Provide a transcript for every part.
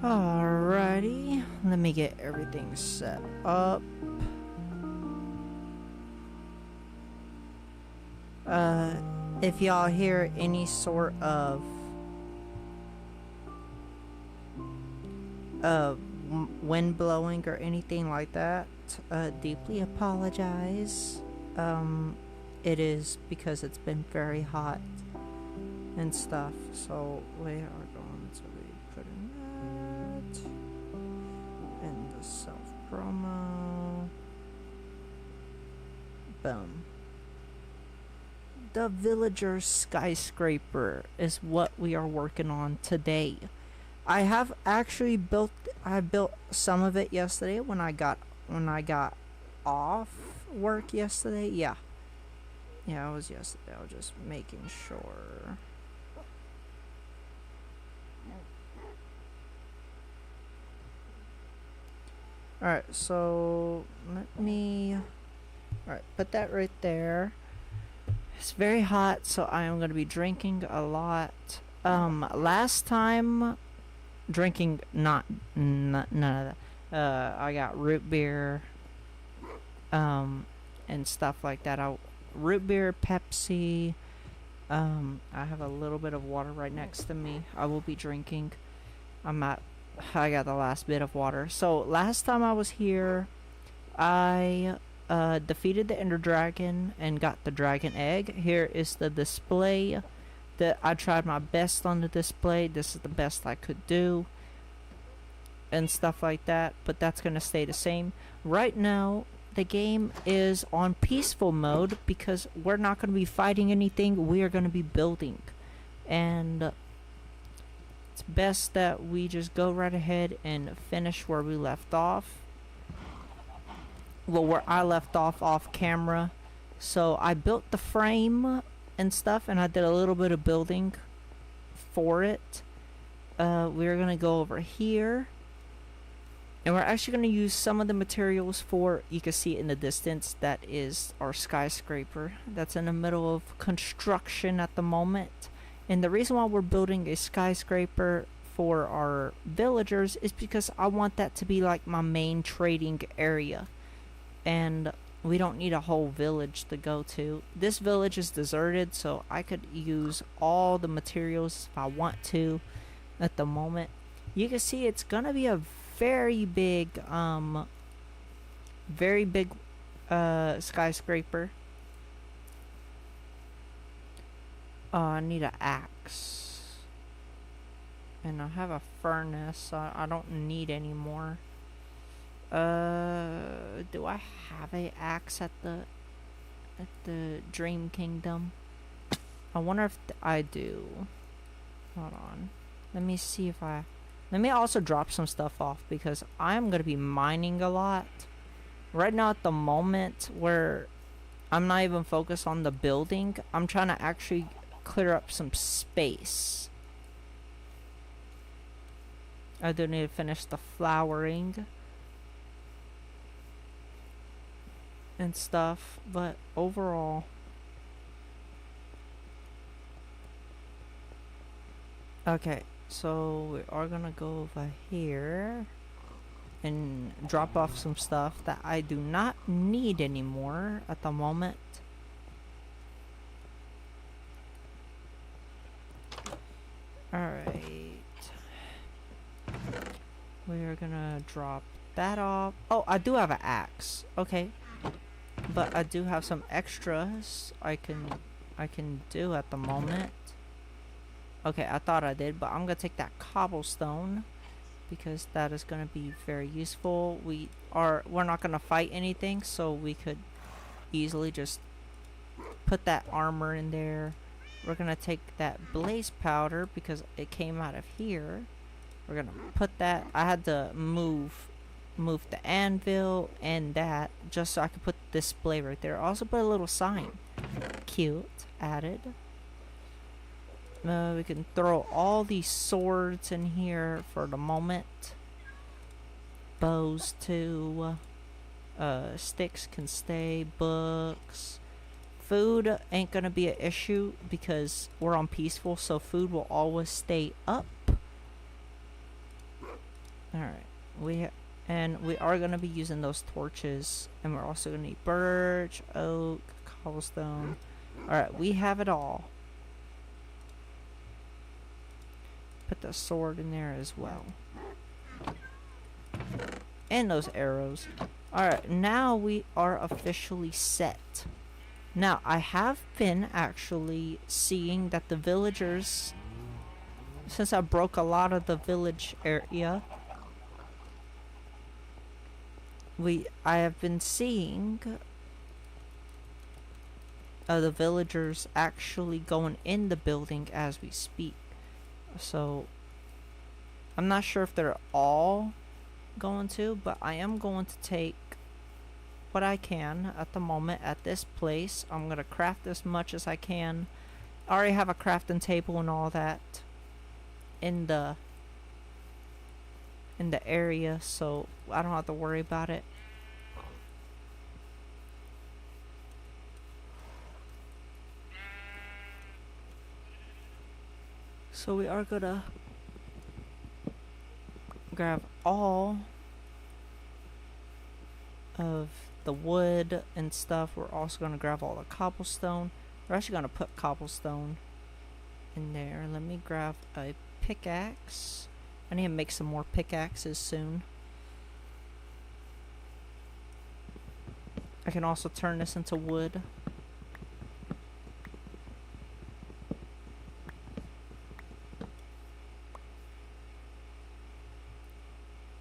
Alrighty, let me get everything set up. Uh, if y'all hear any sort of wind blowing or anything like that, deeply apologize. It is because it's been very hot and stuff. So we are going to be putting that in the self promo. Boom. The villager skyscraper is what we are working on today. I have actually I built some of it yesterday when I got off work yesterday. Yeah, it was yesterday. I was just making sure. Alright, so let me put that right there. It's very hot, so I am going to be drinking a lot. Last time, drinking none of that. I got root beer, and stuff like that. Root beer, Pepsi. I have a little bit of water right next to me. I will be drinking. I got the last bit of water. So last time I was here, I defeated the Ender Dragon and got the Dragon Egg. Here is the display. That I tried my best on the display. This is the best I could do. And stuff like that. But that's going to stay the same. Right now, the game is on peaceful mode because we're not going to be fighting anything. We are going to be building. And it's best that we just go right ahead and finish where we left off. Well, where I left off camera. So I built the frame and stuff, and I did a little bit of building for it. We're gonna go over here, and we're actually gonna use some of the materials for, you can see in the distance, that is our skyscraper that's in the middle of construction at the moment. And the reason why we're building a skyscraper for our villagers is because I want that to be like my main trading area. And we don't need a whole village to go to. This village is deserted, so I could use all the materials if I want to at the moment. You can see it's gonna be a very big skyscraper. I need an axe. And I have a furnace, so I don't need any more. Do I have a axe at the Dream Kingdom? I wonder if I do. Hold on. Let me see if let me also drop some stuff off because I'm gonna be mining a lot. Right now at the moment where I'm not even focused on the building, I'm trying to actually clear up some space. I do need to finish the flowering and stuff, but overall, okay, so we are gonna go over here and drop off some stuff that I do not need anymore at the moment. Alright, we are gonna drop that off. Oh, I do have an axe. Okay, but I do have some extras I can do at the moment. Okay, I thought I did, but I'm gonna take that cobblestone because that is gonna be very useful. We're not gonna fight anything, so we could easily just put that armor in there. We're gonna take that blaze powder because it came out of here. We're gonna put that. I had to move the anvil and that just so I could put the display right there. Also put a little sign. Cute. Added. We can throw all these swords in here for the moment. Bows too. Sticks can stay. Books. Food ain't gonna be an issue because we're on peaceful, so food will always stay up. Alright. And we are going to be using those torches. And we're also going to need birch, oak, cobblestone. Alright, we have it all. Put the sword in there as well. And those arrows. Alright, now we are officially set. Now, I have been actually seeing that the villagers, since I broke a lot of the village area, I have been seeing the villagers actually going in the building as we speak. So, I'm not sure if they're all going to, but I am going to take what I can at the moment at this place. I'm going to craft as much as I can. I already have a crafting table and all that in the area, so I don't have to worry about it. So we are gonna grab all of the wood and stuff. We're also gonna grab all the cobblestone. We're actually gonna put cobblestone in there. Let me grab a pickaxe. I need to make some more pickaxes soon. I can also turn this into wood.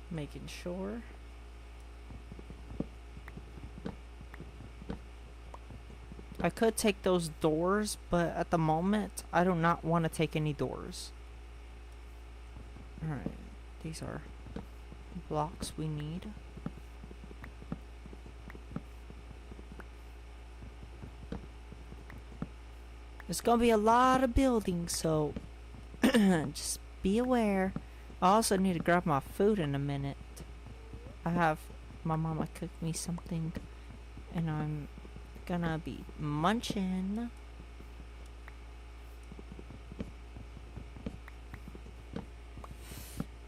Making sure. I could take those doors, but at the moment, I do not want to take any doors. Alright, these are blocks we need. There's gonna be a lot of buildings, so just be aware. I also need to grab my food in a minute. I have my mama cook me something, and I'm gonna be munching.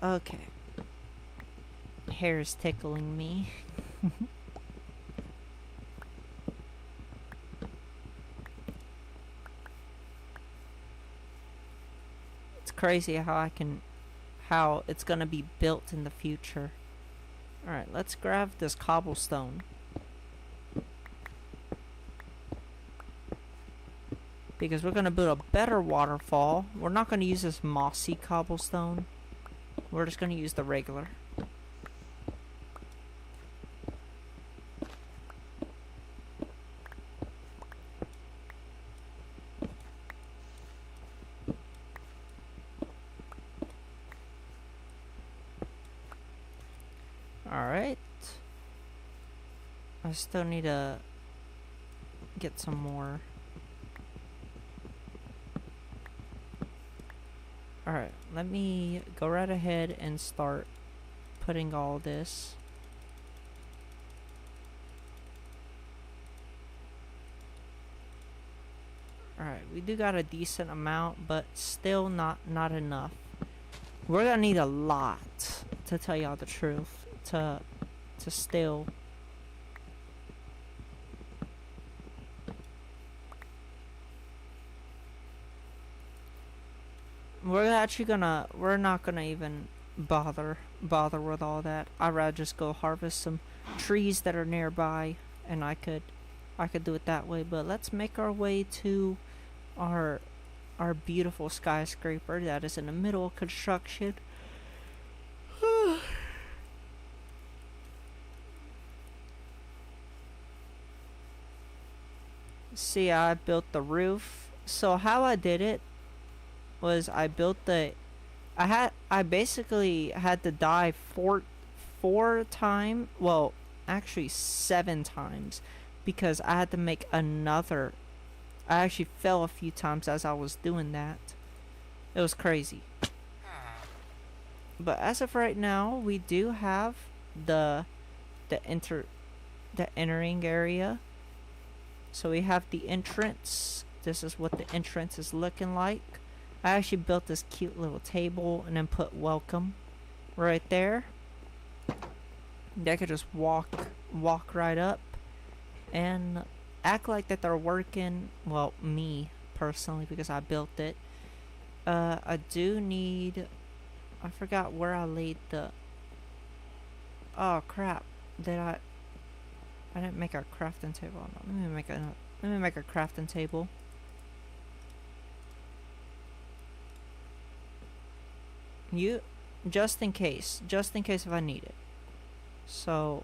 Okay. Hair is tickling me. It's crazy how it's gonna be built in the future. Alright, let's grab this cobblestone. Because we're gonna build a better waterfall. We're not gonna use this mossy cobblestone. We're just gonna use the regular. Alright. I still need to get some more. Alright, let me go right ahead and start putting all this. Alright, we do got a decent amount, but still not enough. We're gonna need a lot, to tell y'all the truth, to still we're not gonna even bother with all that. I'd rather just go harvest some trees that are nearby, and I could do it that way. But let's make our way to our beautiful skyscraper that is in the middle of construction. See, I built the roof. So how I did it was I basically had to die four times, well, actually 7 times, because I had to make another. I actually fell a few times as I was doing that. It was crazy. But as of right now, we do have the entering area. So we have the entrance. This is what the entrance is looking like. I actually built this cute little table and then put welcome right there. They could just walk right up and act like that they're working. Well, me personally, because I built it. I do need. I forgot where I laid the. Oh crap! Did I? I didn't make a crafting table. No, let me make a crafting table. You, just in case if I need it. So,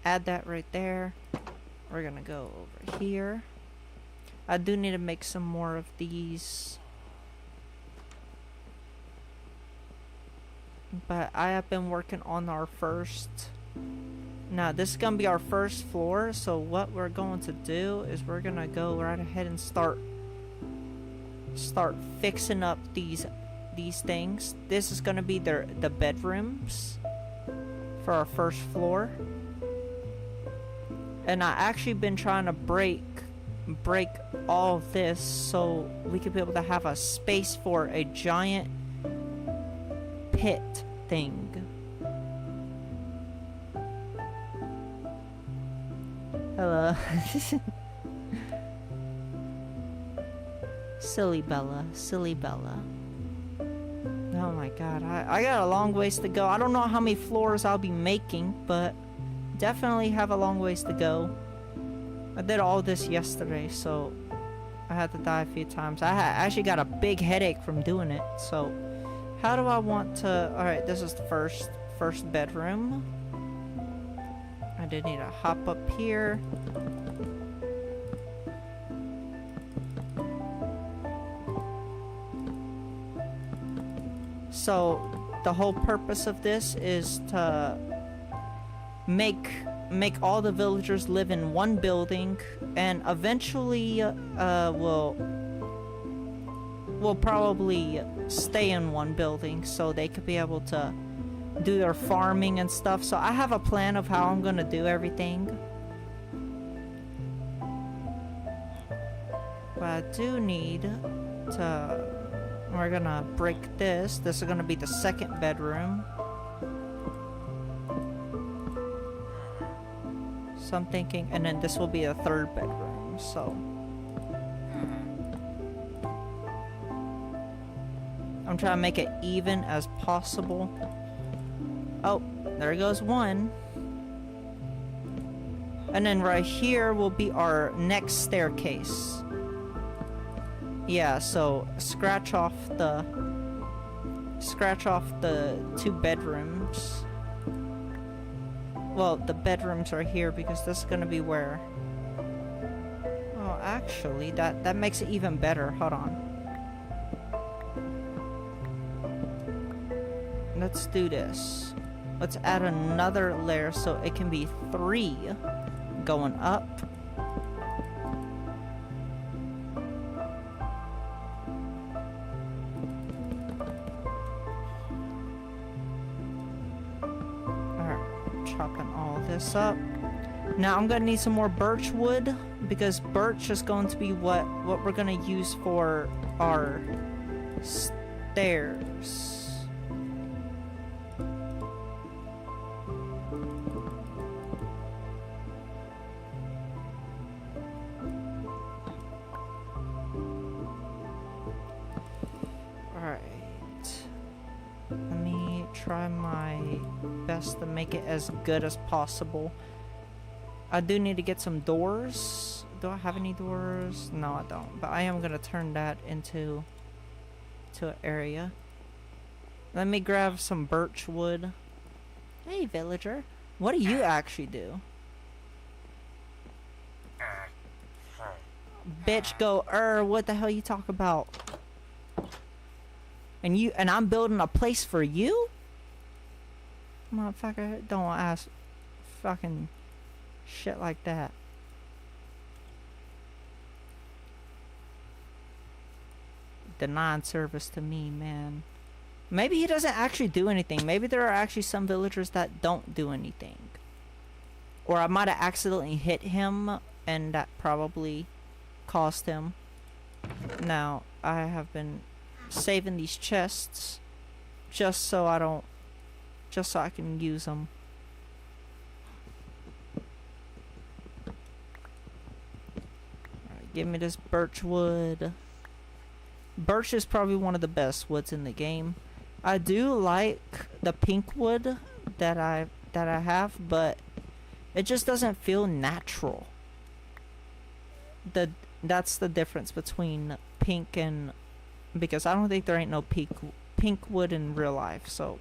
add that right there. We're gonna go over here. I do need to make some more of these. But I have been working on our first. Now, this is gonna be our first floor. So what we're going to do is we're gonna go right ahead and start fixing up these things. This is gonna be the bedrooms for our first floor. And I actually been trying to break all of this so we could be able to have a space for a giant pit thing. Hello. Silly Bella. Oh my god, I got a long ways to go. I don't know how many floors I'll be making, but definitely have a long ways to go. I did all this yesterday, so I had to die a few times. I actually got a big headache from doing it, so how do I want to... Alright, this is the first bedroom. I did need to hop up here. So the whole purpose of this is to make all the villagers live in one building, and eventually we'll probably stay in one building so they could be able to do their farming and stuff. So I have a plan of how I'm gonna do everything. But I do need to... We're gonna break this. This is gonna be the second bedroom. So I'm thinking, and then this will be a third bedroom, so. I'm trying to make it even as possible. Oh, there goes one. And then right here will be our next staircase. Yeah, so scratch off the 2 bedrooms. Well, the bedrooms are here because this is gonna be where... Oh, actually, that makes it even better. Hold on. Let's do this. Let's add another layer so it can be 3 going up. Chopping all this up. Now I'm gonna need some more birch wood because birch is going to be what we're gonna use for our stairs. Try my best to make it as good as possible. I do need to get some doors. Do I have any doors? No, I don't. But I am gonna turn that into an area. Let me grab some birch wood. Hey, villager. What do you actually do? Bitch, go, what the hell you talk about? And I'm building a place for you? Motherfucker, don't ask fucking shit like that. Denying service to me, man. Maybe he doesn't actually do anything. Maybe there are actually some villagers that don't do anything. Or I might have accidentally hit him, and that probably cost him. Now, I have been saving these chests just so I don't just so I can use them. Alright, give me this birch wood. Birch is probably one of the best woods in the game. I do like the pink wood that I have, but it just doesn't feel natural. That's the difference between pink and, because I don't think there ain't no pink wood in real life, so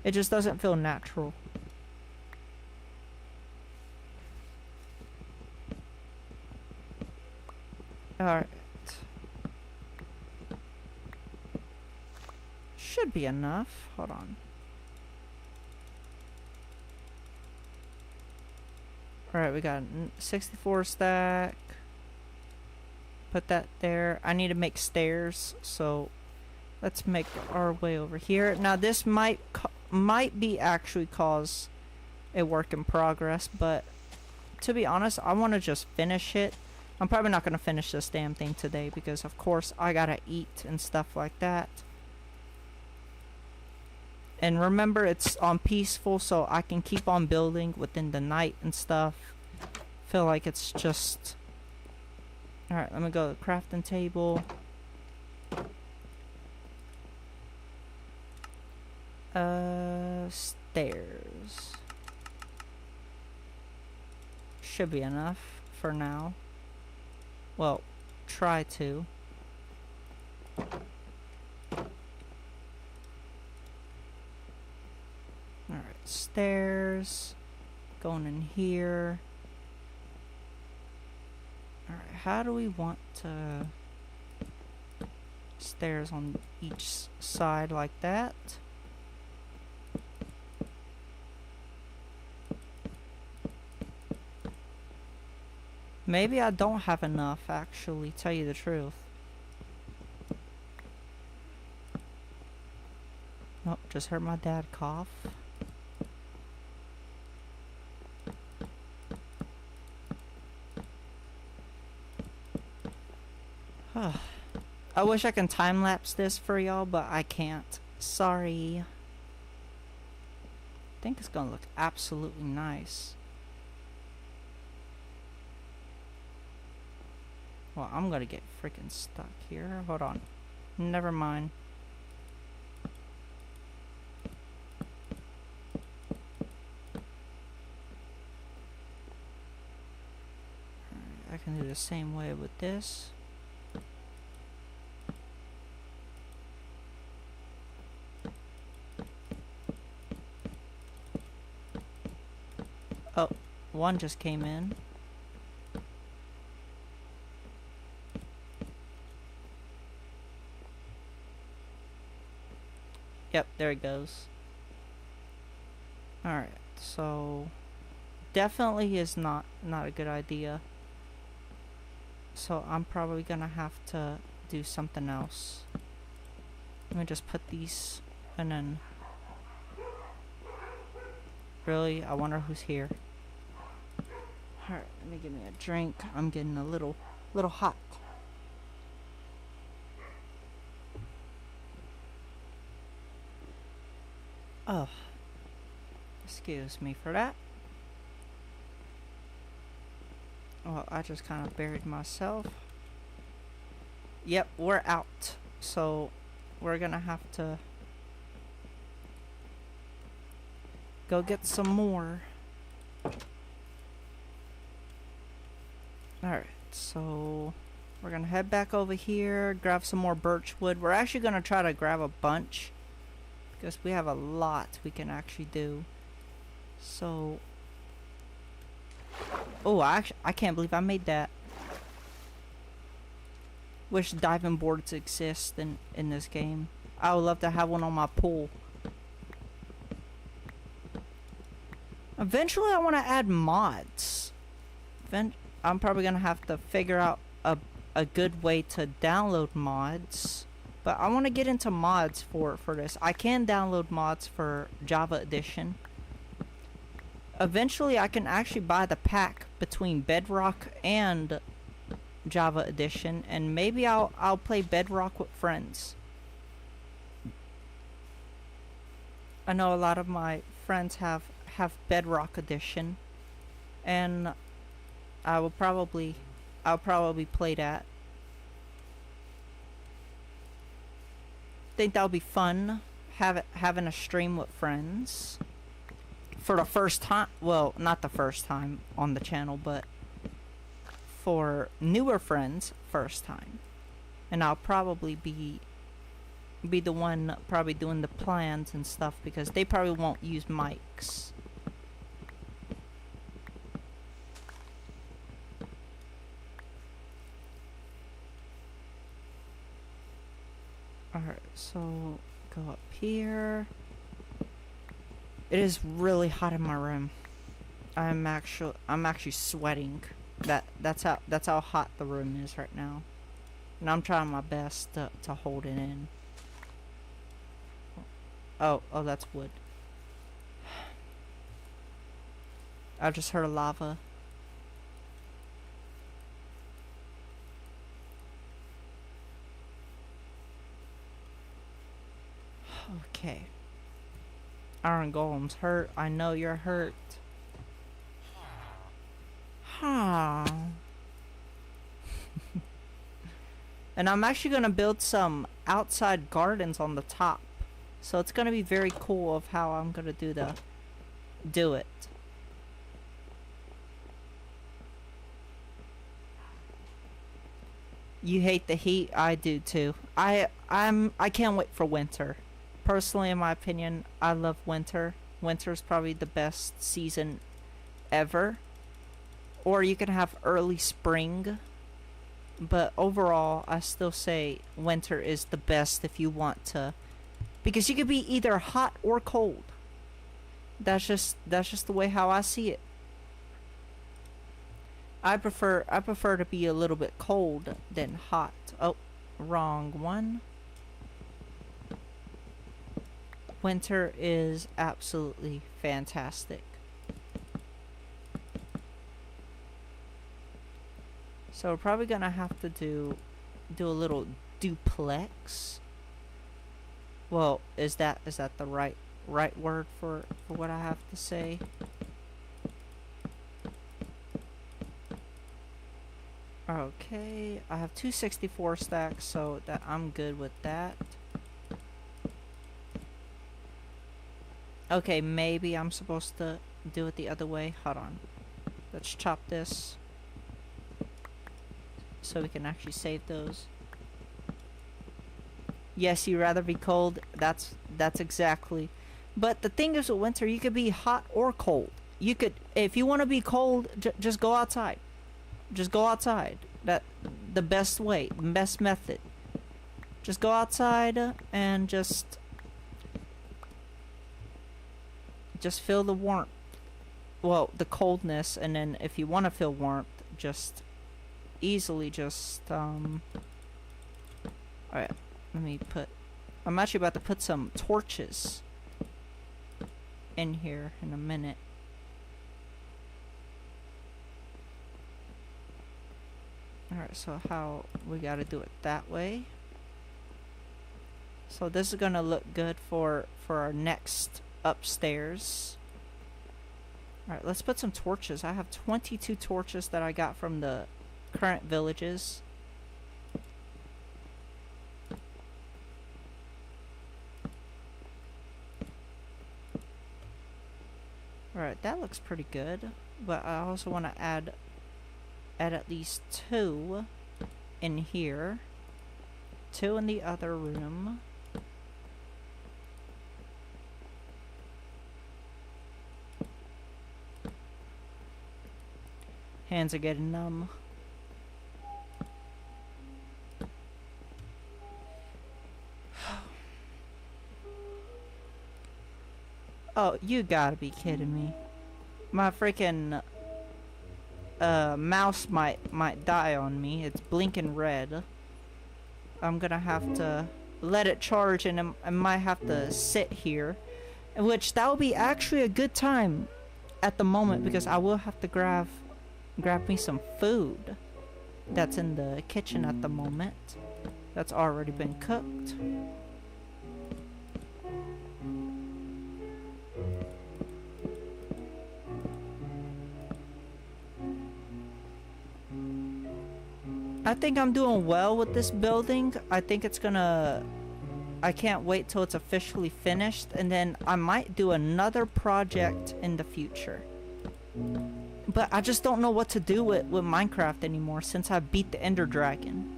it just doesn't feel natural. Alright. Should be enough. Hold on. Alright, we got 64 stack. Put that there. I need to make stairs, so let's make our way over here. Now this might be actually cause a work in progress, but to be honest, I want to just finish it. I'm probably not going to finish this damn thing today because of course I gotta eat and stuff like that. And remember, it's on peaceful, so I can keep on building within the night and stuff. Feel like it's just... Alright, let me go to the crafting table. Stairs. Should be enough for now. Well, try to. Alright, stairs. Going in here. Alright, how do we want to... Stairs on each side like that. Maybe I don't have enough, actually, tell you the truth. Nope, just heard my dad cough. I wish I can time-lapse this for y'all, but I can't. Sorry. I think it's gonna look absolutely nice. Well, I'm gonna get freaking stuck here. Hold on. Never mind. Alright, I can do the same way with this. Oh, one just came in. Yep, there it goes. Alright, so definitely is not a good idea. So I'm probably gonna have to do something else. Let me just put these and then... Really? I wonder who's here. Alright, let me give me a drink. I'm getting a little hot. Oh. Excuse me for that. Well, I just kind of buried myself. Yep, we're out. So, we're gonna have to go get some more. Alright, so we're gonna head back over here, grab some more birch wood. We're actually gonna try to grab a bunch because we have a lot we can actually do. So, oh, I can't believe I made that. Wish diving boards exist in this game. I would love to have one on my pool. Eventually I want to add mods. I'm probably going to have to figure out a good way to download mods. But I want to get into mods for this. I can download mods for Java Edition. Eventually I can actually buy the pack between Bedrock and Java Edition, and maybe I'll play Bedrock with friends. I know a lot of my friends have Bedrock Edition, and I will probably I'll probably play that. Think that'll be fun. Having a stream with friends for the first time. Well, not the first time on the channel, but for newer friends, first time. And I'll probably be the one probably doing the plans and stuff because they probably won't use mics. Alright, so go up here. It is really hot in my room. I'm actually sweating. That's how hot the room is right now. And I'm trying my best to hold it in. Oh, that's wood. I just heard lava. Okay. Iron Golem's hurt. I know you're hurt. Huh. And I'm actually gonna build some outside gardens on the top. So it's gonna be very cool of how I'm gonna do it. You hate the heat? I do too. I can't wait for winter. Personally, in my opinion, I love winter. Winter's probably the best season ever. Or you can have early spring. But overall, I still say winter is the best if you want to. Because you could be either hot or cold. That's just the way how I see it. I prefer to be a little bit cold than hot. Oh, wrong one. Winter is absolutely fantastic. So we're probably gonna have to do a little duplex. Well, is that the right word for what I have to say? Okay, I have 264 stacks, so that I'm good with that. Okay, maybe I'm supposed to do it the other way. Hold on. Let's chop this so we can actually save those. Yes, you'd rather be cold. That's exactly. But the thing is with winter, you could be hot or cold. You could, if you want to be cold, just go outside. Just go outside. That the best way, best method. Just go outside and just feel the warmth. Well, the coldness, and then if you want to feel warmth, just easily just alright, let me put, I'm actually about to put some torches in here in a minute. Alright, so how we gotta do it that way. So this is gonna look good for our next upstairs. Alright, let's put some torches. I have 22 torches that I got from the current villages. Alright, that looks pretty good. But I also want to add at least 2 in here. 2 in the other room. Hands are getting numb. Oh, you gotta be kidding me. My freaking mouse might die on me. It's blinking red. I'm gonna have to let it charge, and I might have to sit here. Which that will be actually a good time at the moment, because I will have to grab me some food that's in the kitchen at the moment. That's already been cooked. I think I'm doing well with this building. I think it's gonna... I can't wait till it's officially finished, and then I might do another project in the future. But I just don't know what to do with Minecraft anymore since I beat the Ender Dragon.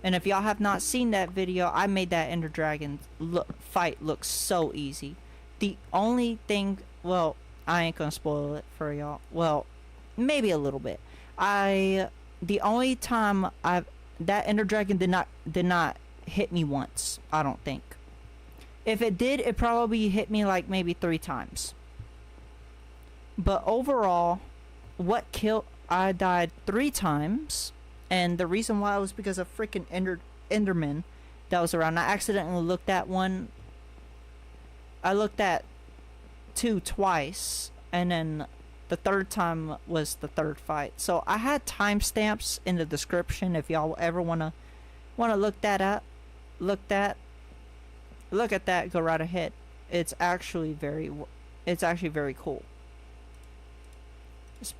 And if y'all have not seen that video, I made that Ender Dragon fight look so easy. The only thing... Well, I ain't gonna spoil it for y'all. Well, maybe a little bit. The only time that Ender Dragon did not hit me once, I don't think. If it did, it probably hit me like maybe 3 times. But overall, I died 3 times, and the reason why was because of freaking Enderman that was around. I accidentally looked at one. I looked at 2 twice, and then the 3rd time was the 3rd fight. So I had timestamps in the description if y'all ever wanna look that up. Look at that. Go right ahead. It's actually very cool. It's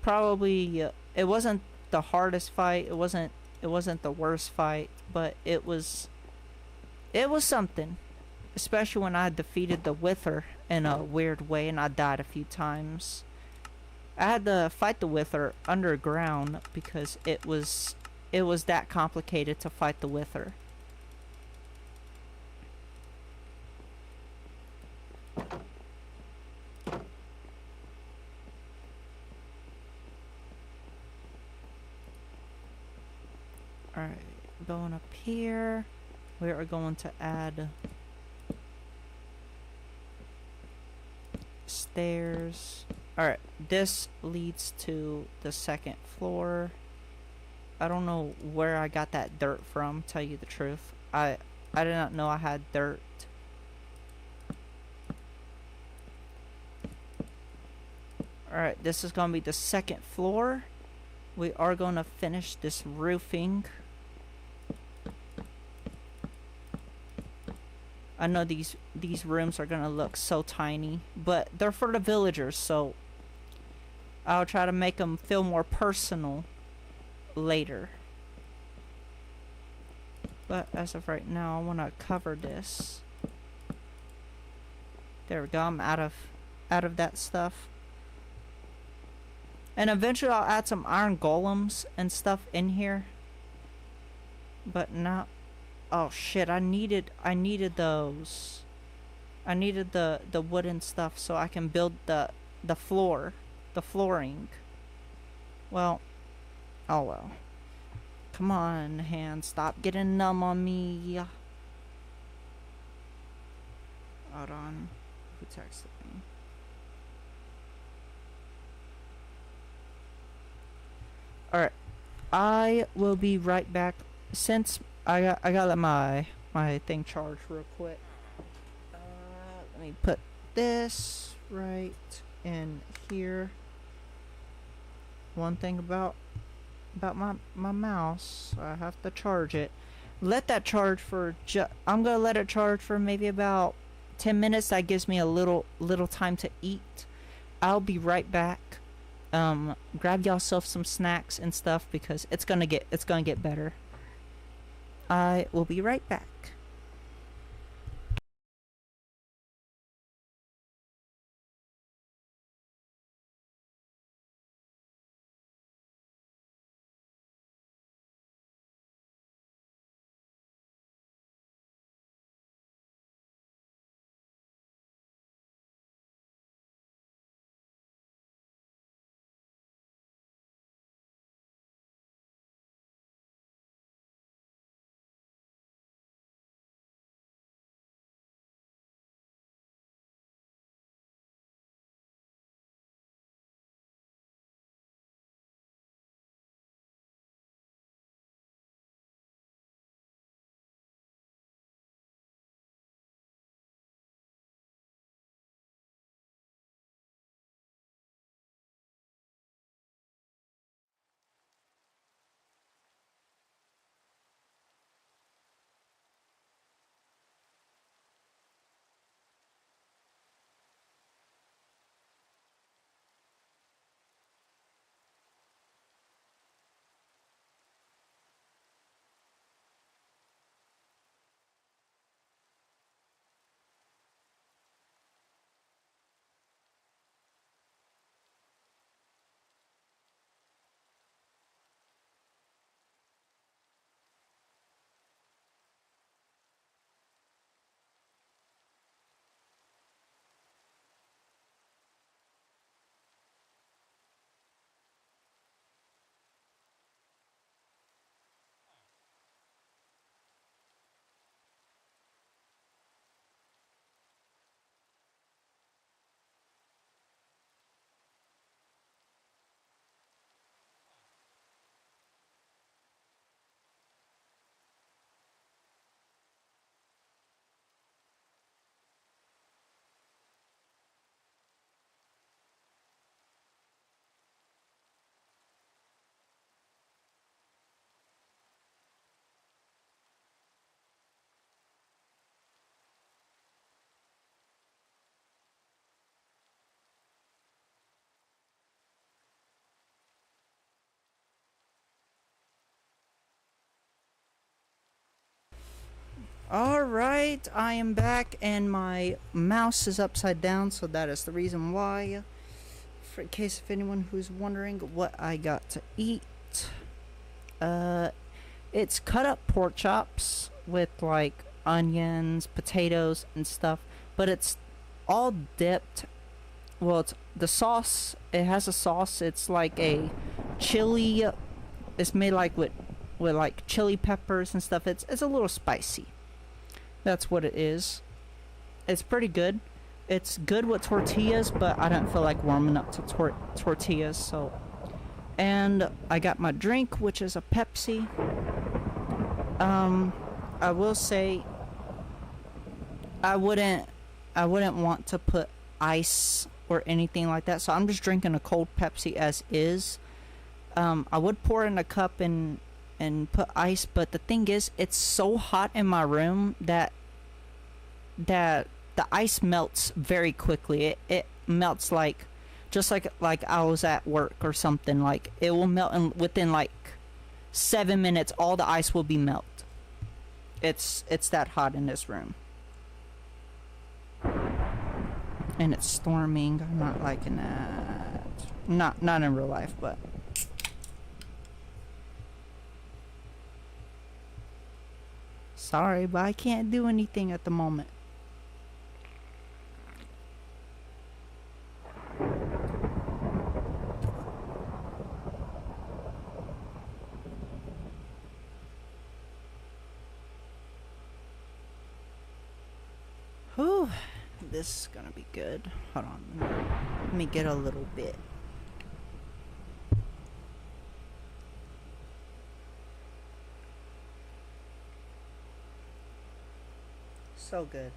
probably it wasn't the hardest fight. It wasn't the worst fight, but it was something. Especially when I defeated the Wither in a weird way and I died a few times. I had to fight the Wither underground because it was that complicated to fight the Wither. Alright, going up here, we are going to add stairs. Alright, this leads to the 2nd floor. I don't know where I got that dirt from, tell you the truth. I did not know I had dirt. Alright, this is gonna be the 2nd floor. We are gonna finish this roofing. I know these rooms are gonna look so tiny, but they're for the villagers, so I'll try to make them feel more personal later. But as of right now, I want to cover this. There we go. I'm out of that stuff. And eventually I'll add some iron golems and stuff in here. But not... Oh shit, I needed those. I needed the wooden stuff so I can build the flooring. Well, oh well. Come on, hand, stop getting numb on me. Hold on. Who texted me? Alright. I will be right back. Since I gotta let my thing charge real quick. Let me put this right in here. One thing about my mouse, I have to charge it. Let that charge for I'm gonna let it charge for maybe about 10 minutes. That gives me a little time to eat. I'll be right back. Grab yourself some snacks and stuff because it's gonna get better. I will be right back. Alright, I am back and my mouse is upside down, so that is the reason why. For in case of anyone who's wondering what I got to eat. It's cut up pork chops with like onions, potatoes, and stuff, but it's all dipped. Well, it's the sauce. It has a sauce. It's like a chili. It's made like with like chili peppers and stuff. It's a little spicy. That's what it is. It's pretty good. It's good with tortillas, but I don't feel like warming up to tortillas, so. And I got my drink, which is a Pepsi. I will say I wouldn't want to put ice or anything like that, so I'm just drinking a cold Pepsi as is. I would pour in a cup and put ice, but the thing is, it's so hot in my room that the ice melts very quickly. It melts like just like I was at work or something. Like it will melt within like 7 minutes. All the ice will be melt. It's that hot in this room, and it's storming. I'm not liking that. Not in real life, but. Sorry, but I can't do anything at the moment. Whew, this is gonna be good. Hold on, let me get a little bit. So good.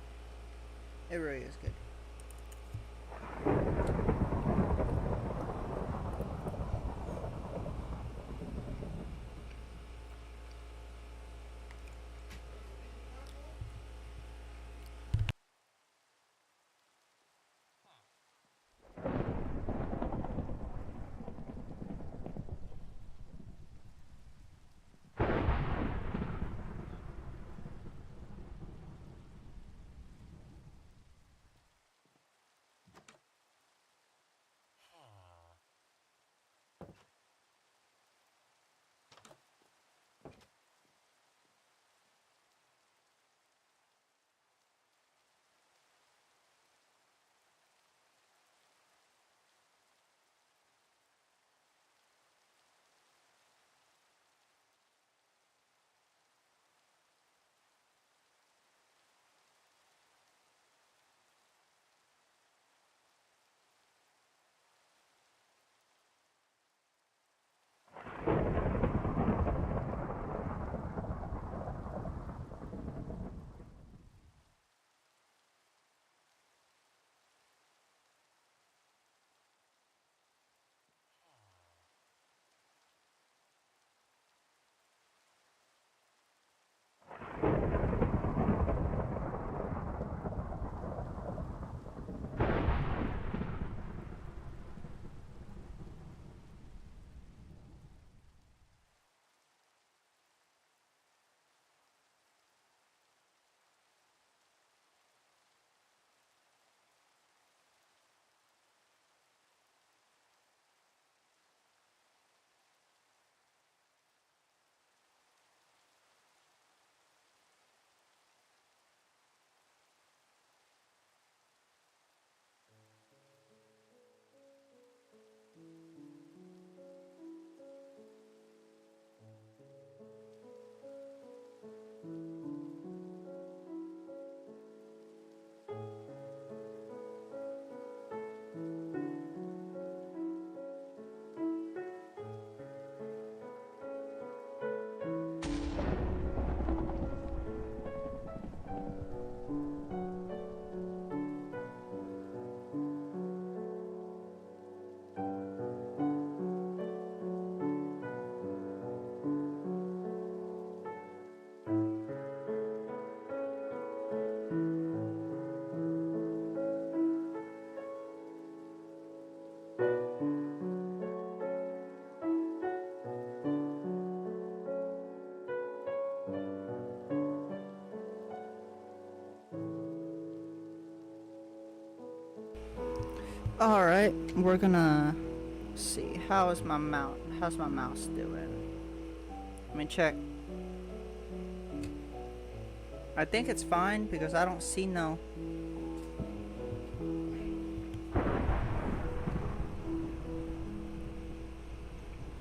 It really is good. All right, we're gonna see. How's my mouse doing? Let me check. I think it's fine because I don't see no.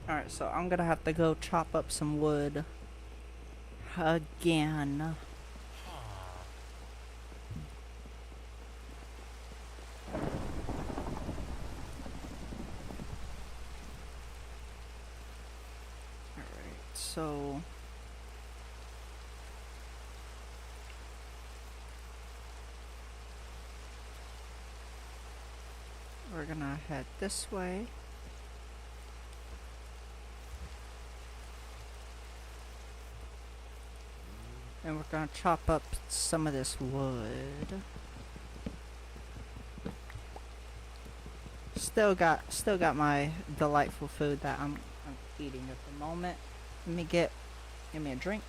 Alright, so I'm gonna have to go chop up some wood again. Alright, so we're gonna head this way. And we're gonna chop up some of this wood. Still got my delightful food that I'm eating at the moment. Give me a drink.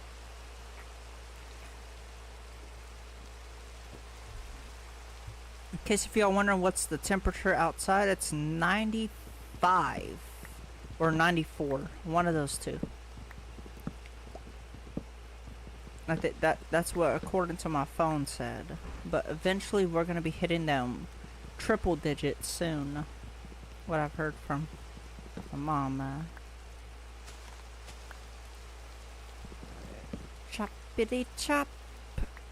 In case if y'all wondering what's the temperature outside, it's 95 or 94, one of those two. I think that's what according to my phone said. But eventually we're gonna be hitting them triple digits soon. What I've heard from my mom. Choppity chop.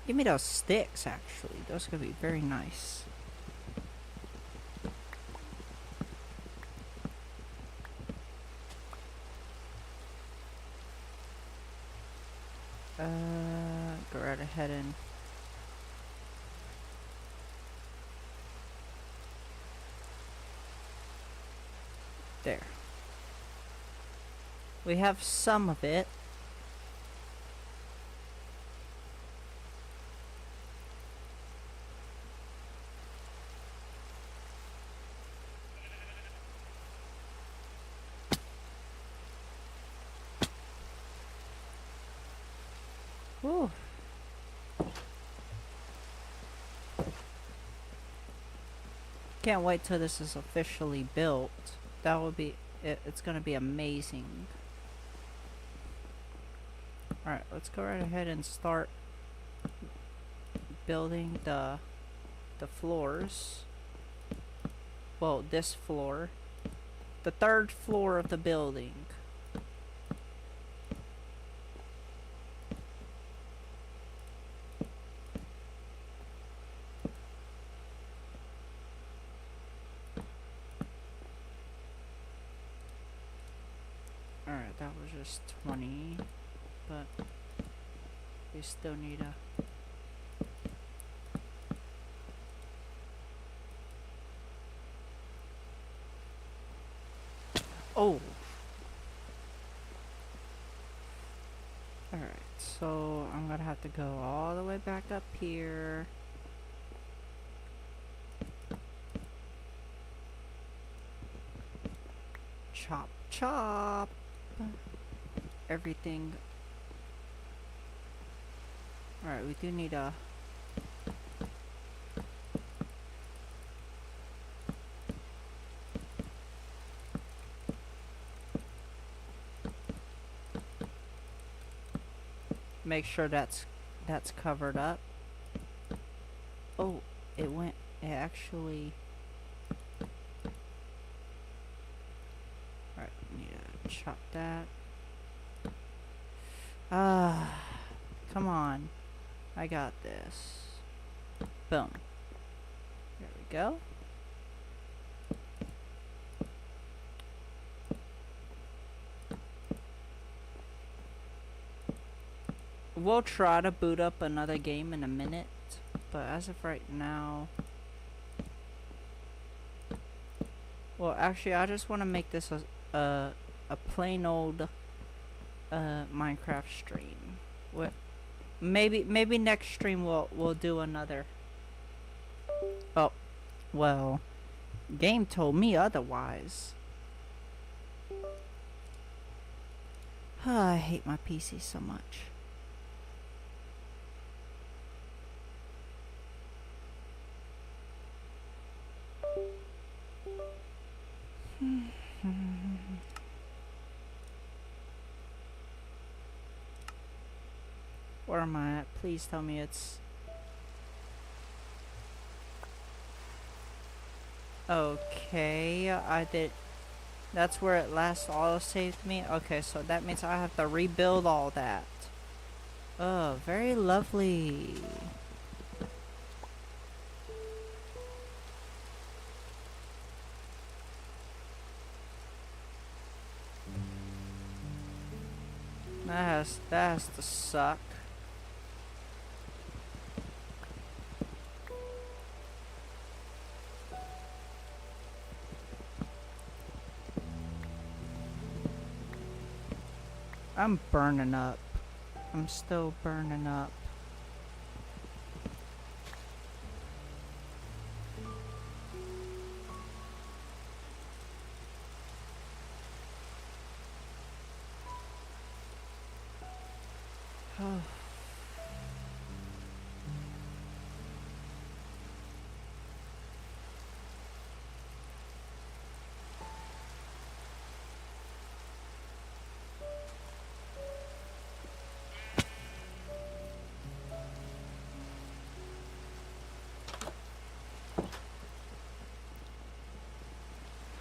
Give me those sticks. Actually, those are gonna be very nice. Go right ahead and there. We have some of it. Whew. Can't wait till this is officially built. That will be it's gonna be amazing. Alright, let's go right ahead and start building the floors. Well, this floor. The third floor of the building. Alright, that was just 20, but we still need a... Oh! Alright, so I'm gonna have to go all the way back up here. Chop, chop! Everything. Alright, we do need a... Make sure that's covered up. Oh, it actually... Alright, need to chop that. Come on. I got this. Boom. There we go. We'll try to boot up another game in a minute, but as of right now... Well, actually, I just want to make this a plain old Minecraft stream. What? Maybe next stream we'll do another. Oh, well, game told me otherwise. I hate my PC so much. Where am I at? Please tell me it's... Okay, I did... That's where it last auto-saved me? Okay, so that means I have to rebuild all that. Oh, very lovely. That has to suck. I'm burning up. I'm still burning up. Oh.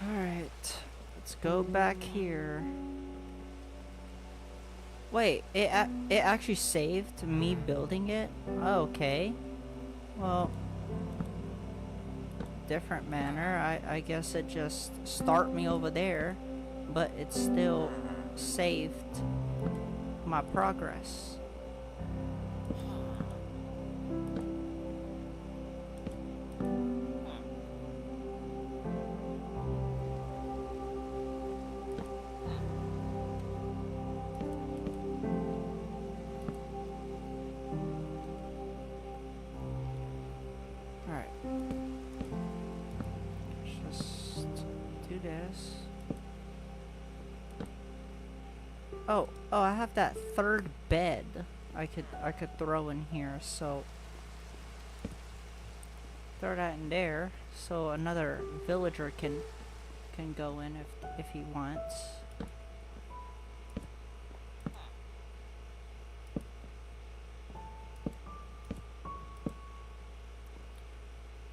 Alright, let's go back here. Wait, it actually saved me building it? Okay. Well, different manner. I guess it just start me over there, but it still saved my progress. Oh, I have that third bed I could throw in here, so throw that in there so another villager can go in if he wants.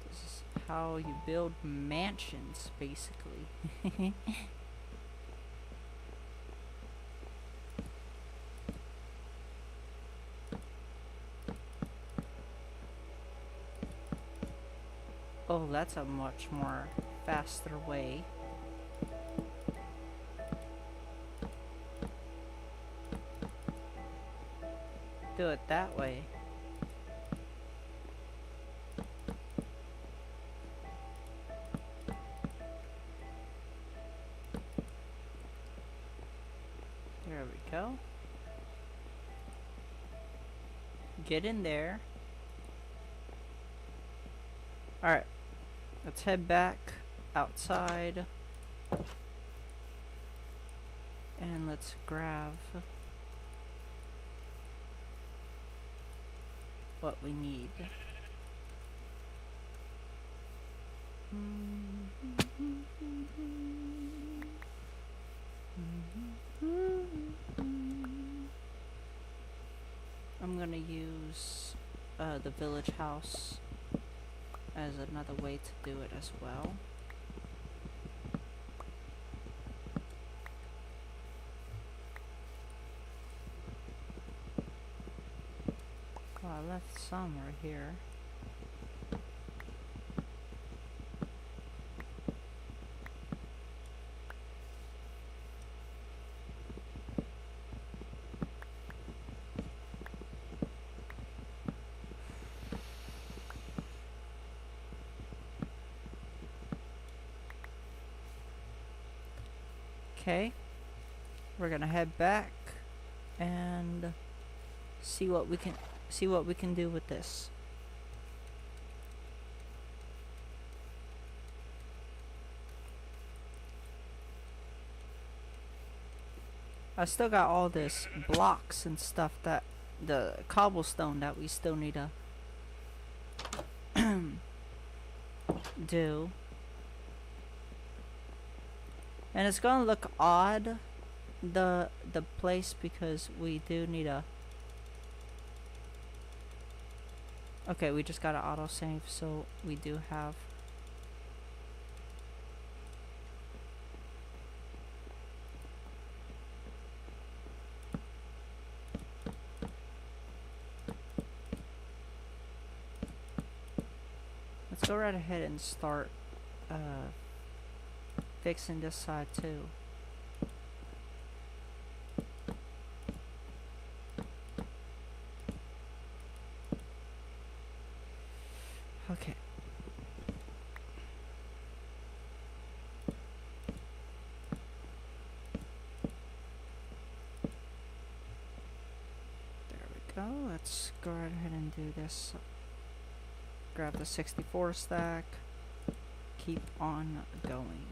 This is how you build mansions, basically. Oh, that's a much more faster way. Do it that way. There we go. Get in there. Alright. Let's head back outside and let's grab what we need. I'm gonna use the village house as another way to do it as well. Oh, I left some right here. Okay, we're gonna head back and see what we can do with this. I still got all this blocks and stuff, that the cobblestone that we still need to do. And it's gonna look odd, the place, because we do need a... Okay, we just got an autosave, so we do have... Let's go right ahead and start fixing this side too. Okay. There we go. Let's go right ahead and do this. Grab the 64 stack. Keep on going.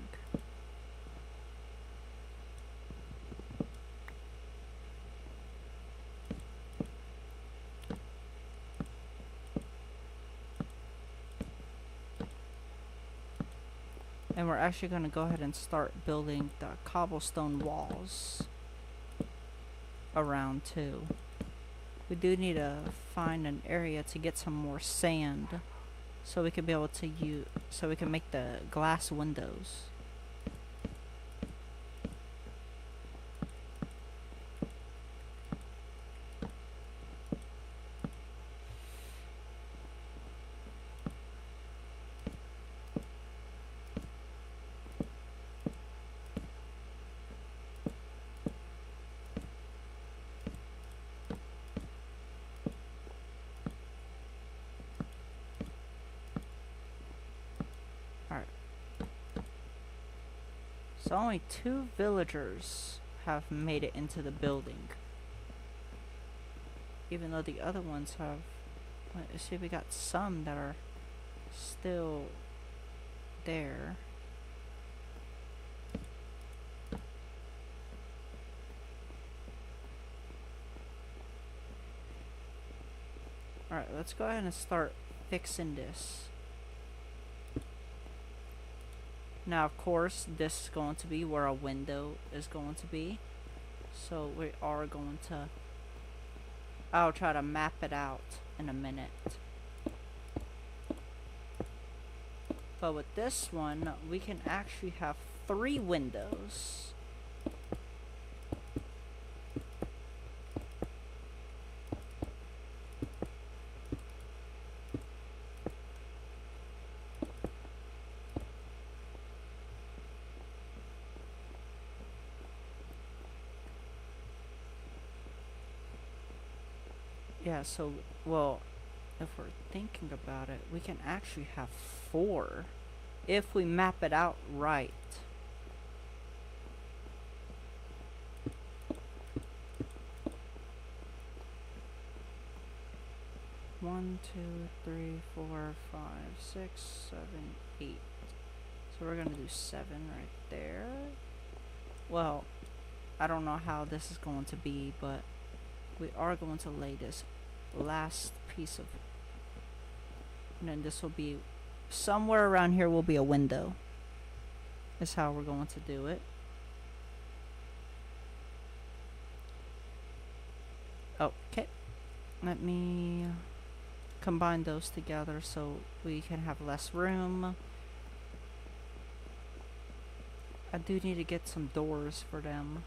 And we're actually going to go ahead and start building the cobblestone walls around too. We do need to find an area to get some more sand so we can be able to so we can make the glass windows. So only 2 villagers have made it into the building. Even though the other ones have... Let's see, we got some that are still there. Alright, let's go ahead and start fixing this. Now, of course, this is going to be where a window is going to be. So we are going to... I'll try to map it out in a minute. But with this one, we can actually have 3 windows. Yeah, so, well, if we're thinking about it, we can actually have 4 if we map it out right. One, 2, 3, 4, 5, 6, 7, 8. So we're gonna do 7 right there. Well, I don't know how this is going to be, but we are going to lay this last piece of, and then this will be somewhere around here will be a window. Is how we're going to do it. Okay, let me combine those together so we can have less room. I do need to get some doors for them.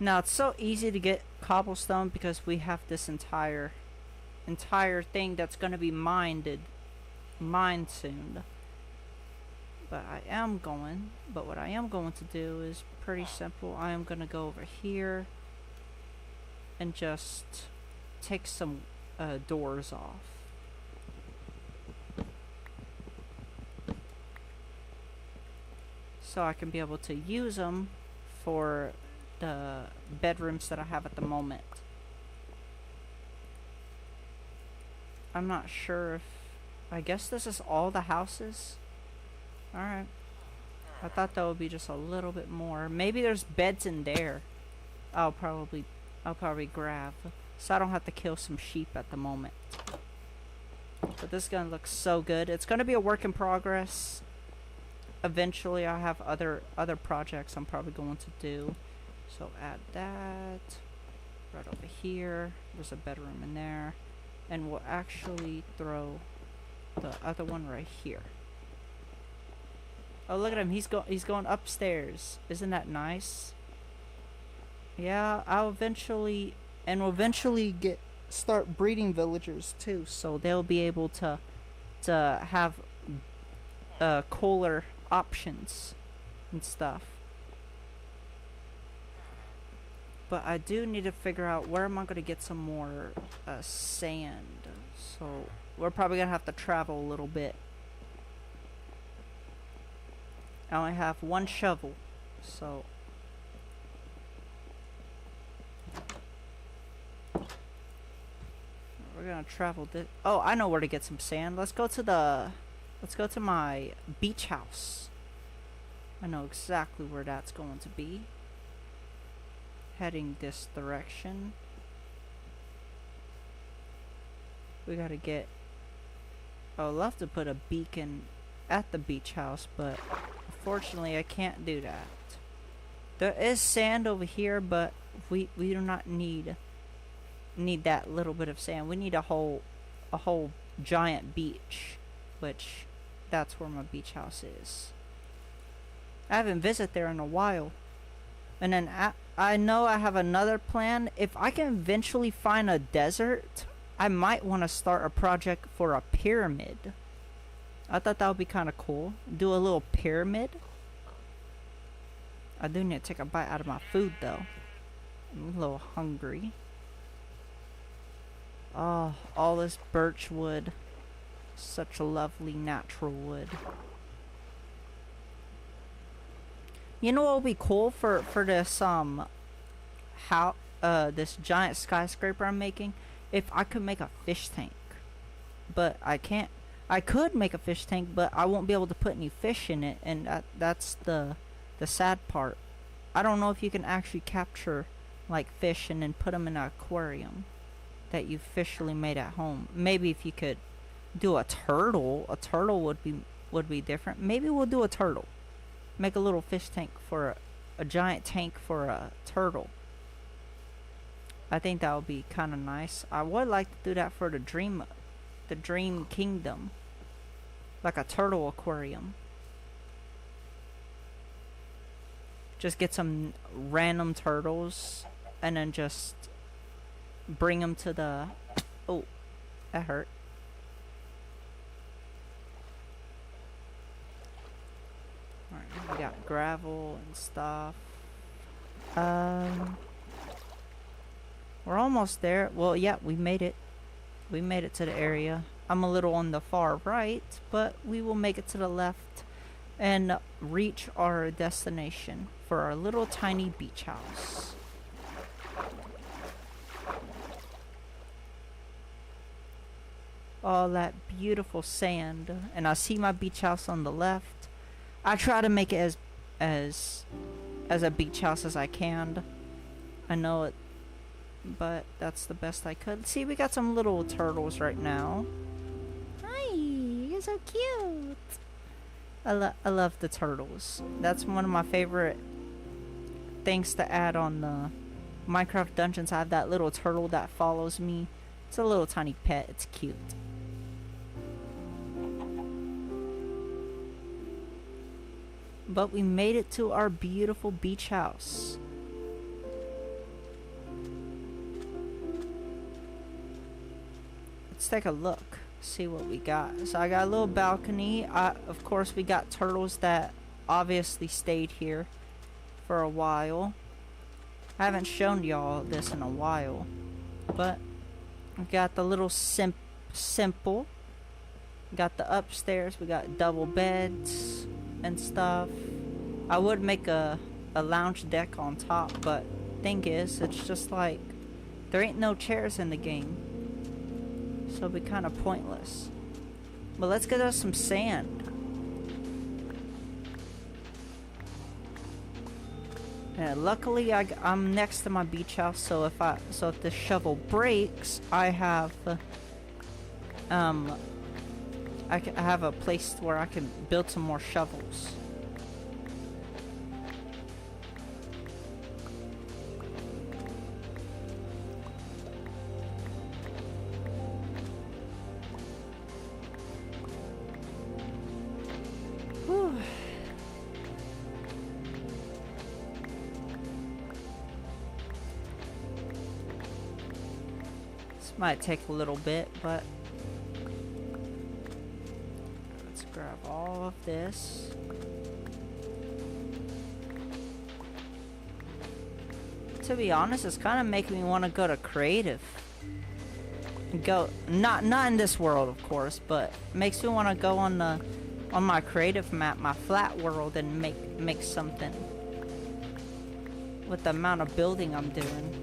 Now it's so easy to get cobblestone because we have this entire thing that's going to be mined soon. But what I am going to do is pretty simple. I am going to go over here and just take some doors off. So I can be able to use them for the bedrooms that I have at the moment. I'm not sure if... I guess this is all the houses? Alright. I thought that would be just a little bit more. Maybe there's beds in there. I'll probably grab. So I don't have to kill some sheep at the moment. But this is gonna look so good. It's gonna be a work in progress. Eventually, I have other projects I'm probably going to do. So add that right over here. There's a bedroom in there, and we'll actually throw the other one right here. Oh, look at him. He's going upstairs. Isn't that nice? Yeah, we'll eventually start breeding villagers too, so they'll be able to have cooler options and stuff. But I do need to figure out where am I going to get some more sand. So we're probably going to have to travel a little bit. I only have one shovel, so we're gonna travel this. Oh, I know where to get some sand. Let's go to my beach house. I know exactly where that's going to be. Heading this direction. We gotta get. I would love to put a beacon at the beach house, but unfortunately I can't do that. There is sand over here, but we do not need that little bit of sand. We need a whole giant beach, which that's where my beach house is. I haven't visited there in a while. And then I know I have another plan. If I can eventually find a desert, I might want to start a project for a pyramid. I thought that would be kind of cool. Do a little pyramid. I do need to take a bite out of my food though. I'm a little hungry. Oh, all this birch wood. Such a lovely natural wood. You know what would be cool for this this giant skyscraper I'm making? If I could make a fish tank. But I can't. I could make a fish tank, but I won't be able to put any fish in it, and that's the sad part. I don't know if you can actually capture like fish and then put them in an aquarium that you officially made at home. Maybe if you could do a turtle would be different. Maybe we'll do a turtle. Make a little fish tank for a giant tank for a turtle. I think that would be kind of nice. I would like to do that for the Dream Kingdom. Like a turtle aquarium. Just get some random turtles and then just bring them to the... Oh, that hurt. Alright, we got gravel and stuff. We're almost there. Well, yeah, we made it. We made it to the area. I'm a little on the far right, but we will make it to the left and reach our destination for our little tiny beach house. All that beautiful sand, and I see my beach house on the left. I try to make it as a beach house as I can. I know it, but that's the best I could. See, we got some little turtles right now. Hi, you're so cute. I love the turtles. That's one of my favorite things to add on the Minecraft Dungeons. I have that little turtle that follows me. It's a little tiny pet. It's cute. But we made it to our beautiful beach house. Let's take a look, see what we got. So I got a little balcony. Of course, we got turtles that obviously stayed here for a while. I haven't shown y'all this in a while, but we got the little simple. Got the upstairs. We got double beds and stuff. I would make a lounge deck on top, but thing is, it's just like there ain't no chairs in the game, so it'd be kind of pointless. But let's get us some sand. And luckily, I'm next to my beach house, so if the shovel breaks, I have um, I have a place where I can build some more shovels. Whew. This might take a little bit, but let's grab all of this. To be honest, it's kind of making me want to go to creative. Go not in this world, of course, but makes me want to go on my creative map, my flat world, and make something with the amount of building I'm doing.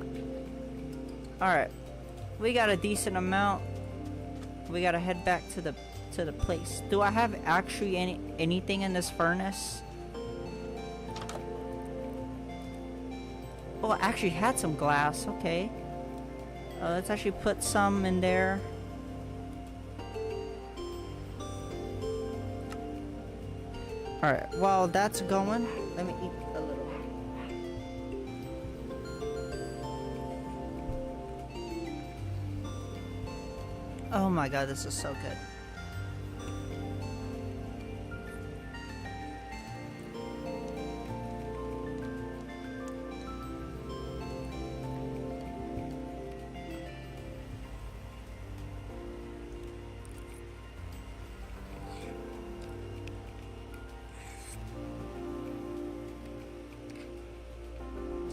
All right, we got a decent amount. We gotta head back to the place. Do I have actually anything in this furnace? Oh, I actually had some glass. Okay. Let's actually put some in there. Alright, while that's going, let me eat a little. Oh my god, this is so good.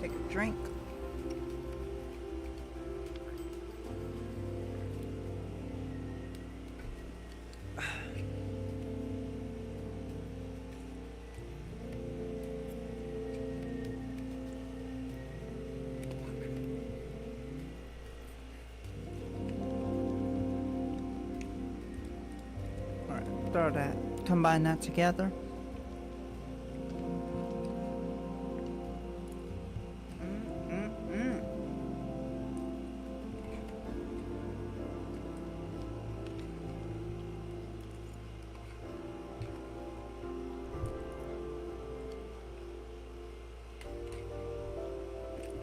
Take a drink. Alright, throw that, combine that together.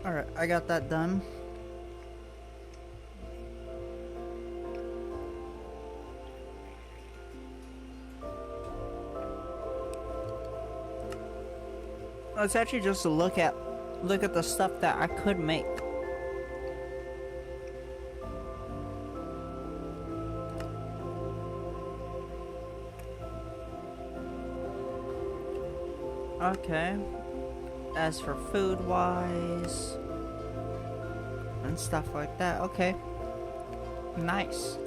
Alright, I got that done. Let's actually just look at the stuff that I could make. Okay. As for food wise and stuff like that, okay. Nice.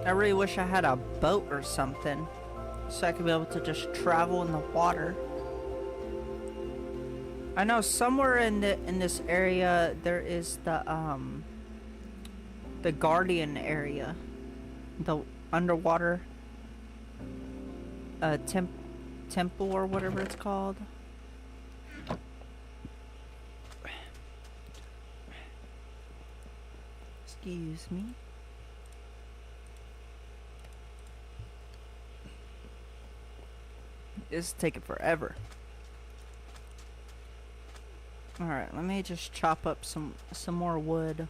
I really wish I had a boat or something so I could be able to just travel in the water. I know somewhere in this area there is the Guardian area, the underwater temple or whatever it's called. Excuse me. It's taking forever. Alright, let me just chop up some more wood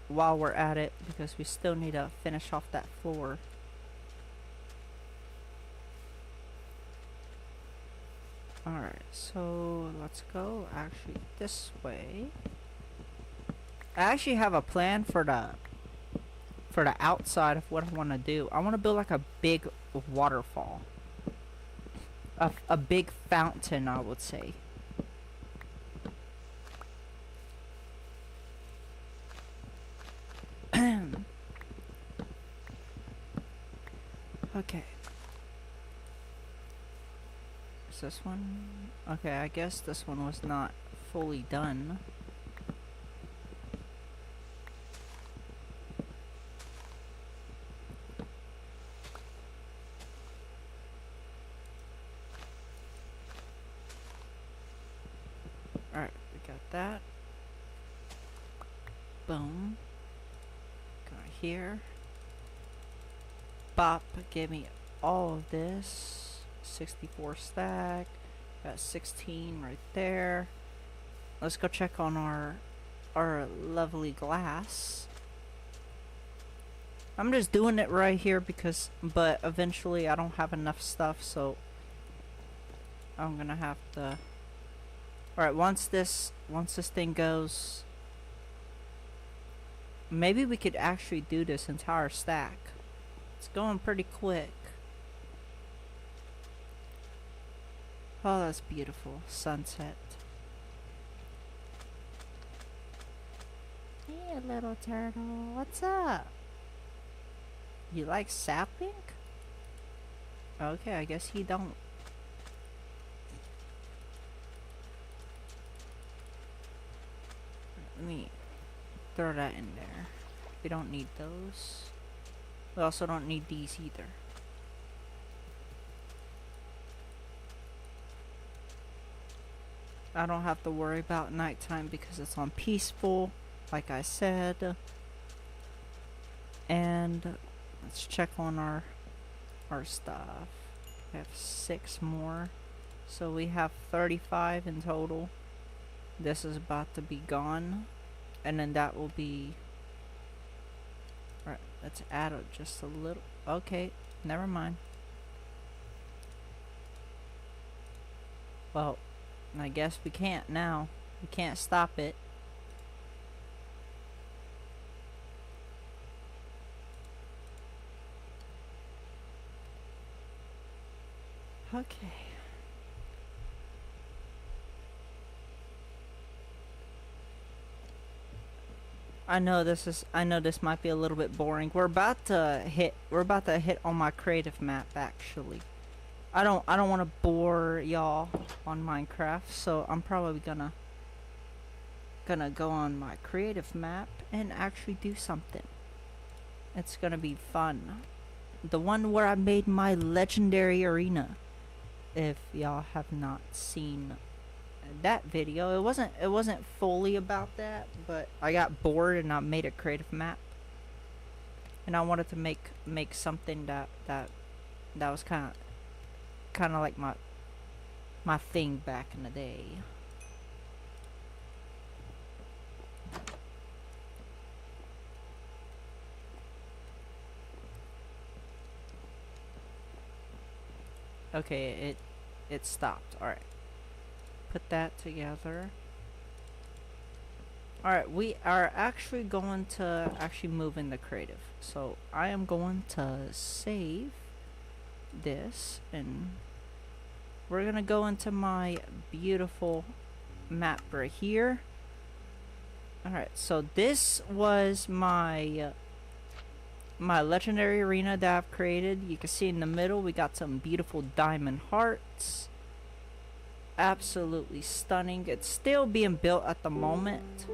while we're at it, because we still need to finish off that floor. Alright, so let's go actually this way. I actually have a plan for the outside of what I want to do. I want to build like a big waterfall. A big fountain, I would say. Okay. Is this one? Okay, I guess this one was not fully done. Alright, we got that. Boom. Go here. Bop, give me all of this. 64 stack. Got 16 right there. Let's go check on our lovely glass. I'm just doing it right here but eventually I don't have enough stuff, so I'm gonna have to. Alright, once this thing goes, maybe we could actually do this entire stack. It's going pretty quick. Oh, that's beautiful. Sunset. Hey, little turtle. What's up? You like sapping? Okay, I guess he don't. Let me throw that in there. We don't need those. We also don't need these either. I don't have to worry about nighttime because it's on peaceful, like I said. And let's check on our stuff. We have 6 more. So we have 35 in total. This is about to be gone. And then that will be... Alright, let's add just a little... Okay, never mind. Well, I guess we can't now. We can't stop it. Okay. I know this might be a little bit boring. We're about to hit on my creative map actually. I don't want to bore y'all on Minecraft, so I'm probably gonna go on my creative map and actually do something. It's gonna be fun. The one where I made my legendary arena. If y'all have not seen that video, it wasn't fully about that, but I got bored and I made a creative map, and I wanted to make something that was kind of like my thing back in the day. Okay, it stopped. All right. Put that together. Alright, we are actually going to move in the creative. So I am going to save this and we're gonna go into my beautiful map right here. Alright, so this was my legendary arena that I've created. You can see in the middle we got some beautiful diamond hearts. Absolutely stunning. It's still being built at the moment.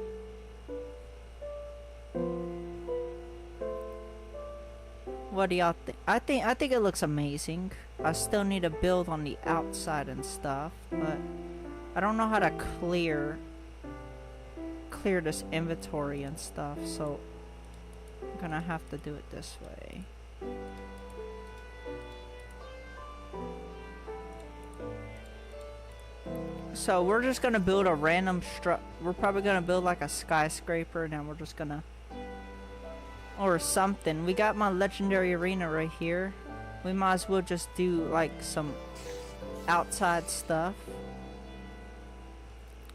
What do y'all think? I think it looks amazing. I still need to build on the outside and stuff, but I don't know how to clear this inventory and stuff, so I'm gonna have to do it this way. So we're just gonna build a random we're probably gonna build like a skyscraper, and then we're just gonna, or something. We got my legendary arena right here. We might as well just do like some outside stuff.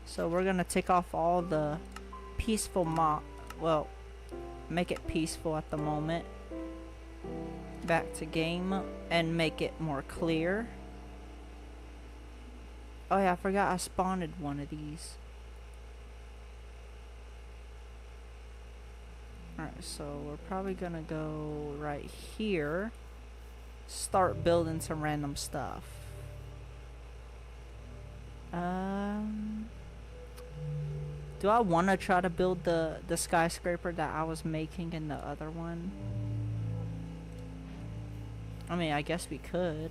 So we're gonna take off all the peaceful well, make it peaceful at the moment. Back to game and make it more clear. Oh yeah, I forgot I spawned one of these. Alright, so we're probably gonna go right here. Start building some random stuff. Do I want to try to build the skyscraper that I was making in the other one? I mean, I guess we could.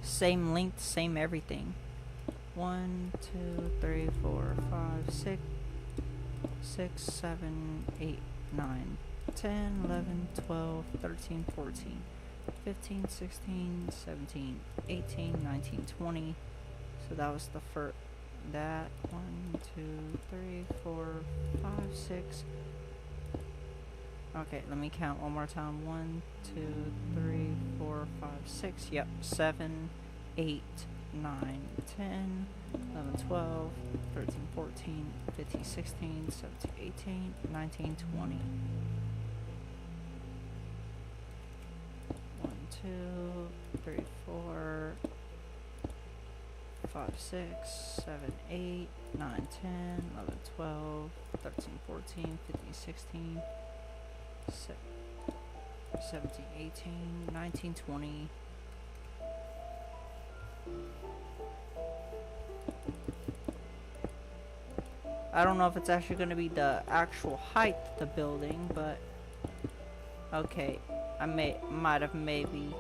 Same length, same everything. 1, 2, 3, 4, 5, 6, 6, 7, 8, 9, 10, 11, 12, 13, 14, 15, 16, 17, 18, 19, 20. So that was the first. That 1, 2, 3, 4, 5, 6. Okay, let me count one more time. 1, 2, 3, 4, 5, 6. Yep, 7, 8, 9, 10, 11, 12, 13, 14, 15, 16, 17, 18, 19, 20. 1, 2, 3, 4, 5, 6, 7, 8, 9, 10, 11, 12, 13, 14, 15, 16, 17, 18, 19, 20. I don't know if it's actually going to be the actual height of the building, but okay, I might have maybe.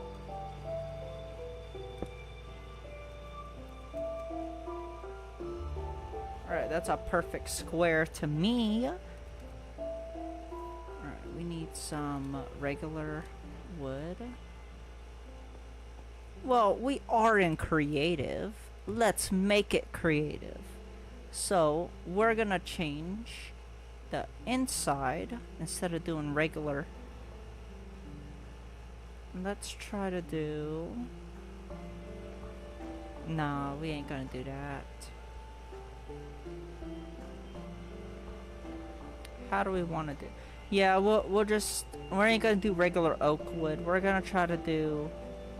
Alright, that's a perfect square to me. Alright, we need some regular wood. Well, we are in creative. Let's make it creative. So, we're gonna change the inside instead of doing regular. Let's try to do. No, we ain't gonna do that. How do we want to do? Yeah, we ain't gonna do regular oak wood. We're gonna try to do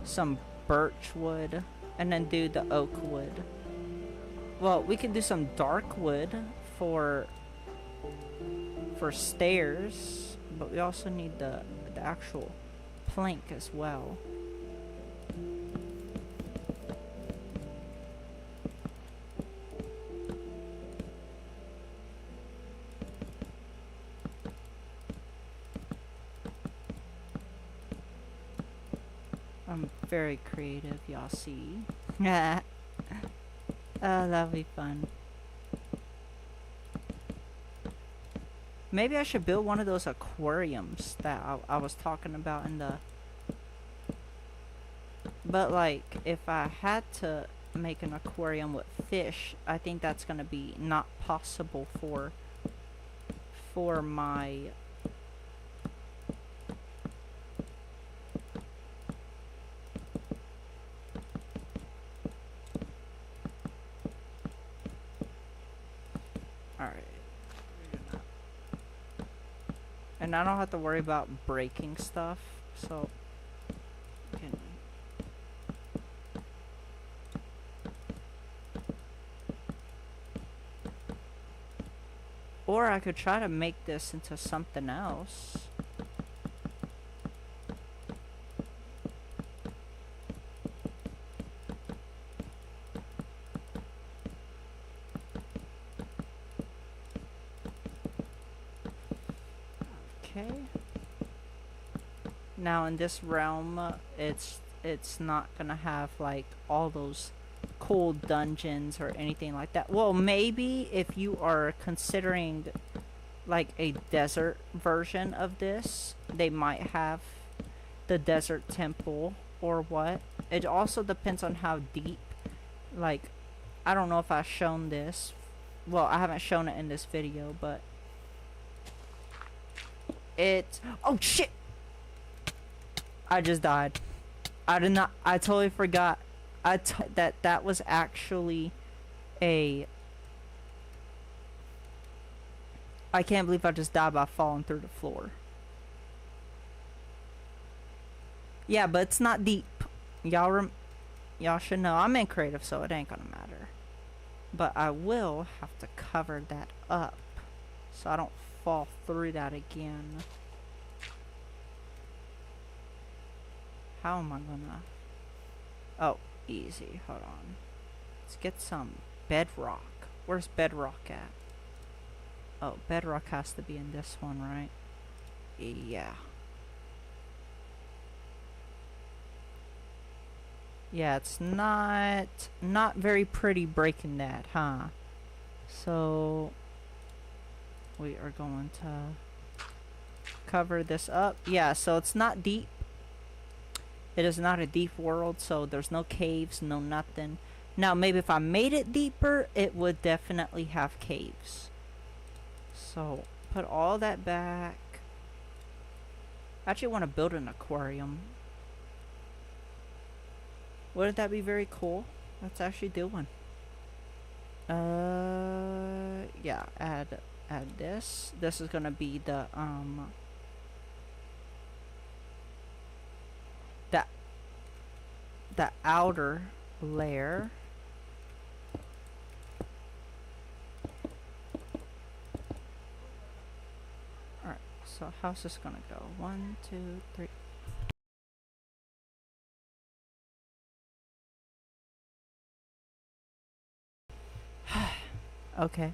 some birch wood and then do the oak wood. Well, we can do some dark wood for stairs, but we also need the actual plank as well. I'm very creative, y'all see. Oh, that'll be fun. Maybe I should build one of those aquariums that I was talking about in the... But like, if I had to make an aquarium with fish, I think that's gonna be not possible for my... And I don't have to worry about breaking stuff, so... Or I could try to make this into something else. Okay. Now in this realm, it's not gonna have like all those cool dungeons or anything like that. Well, maybe if you are considering like a desert version of this, they might have the desert temple or what. It also depends on how deep. Like, I don't know if I've shown this. Well, I haven't shown it in this video, but it's... Oh, shit! I just died. I totally forgot. That was actually a... I can't believe I just died by falling through the floor. Yeah, but it's not deep. Y'all should know. I'm in creative, so it ain't gonna matter. But I will have to cover that up so I don't fall through that again. How am I gonna... Oh, easy. Hold on. Let's get some bedrock. Where's bedrock at? Oh, bedrock has to be in this one, right? Yeah. Yeah, it's not very pretty breaking that, huh? So we are going to cover this up. Yeah, so it's not deep. It is not a deep world, so there's no caves, no nothing. Now, maybe if I made it deeper, it would definitely have caves. So, put all that back. I actually want to build an aquarium. Wouldn't that be very cool? Let's actually do one. Yeah, add this. This is gonna be the the the outer layer. Alright, so how's this gonna go? 1, 2, 3. Okay.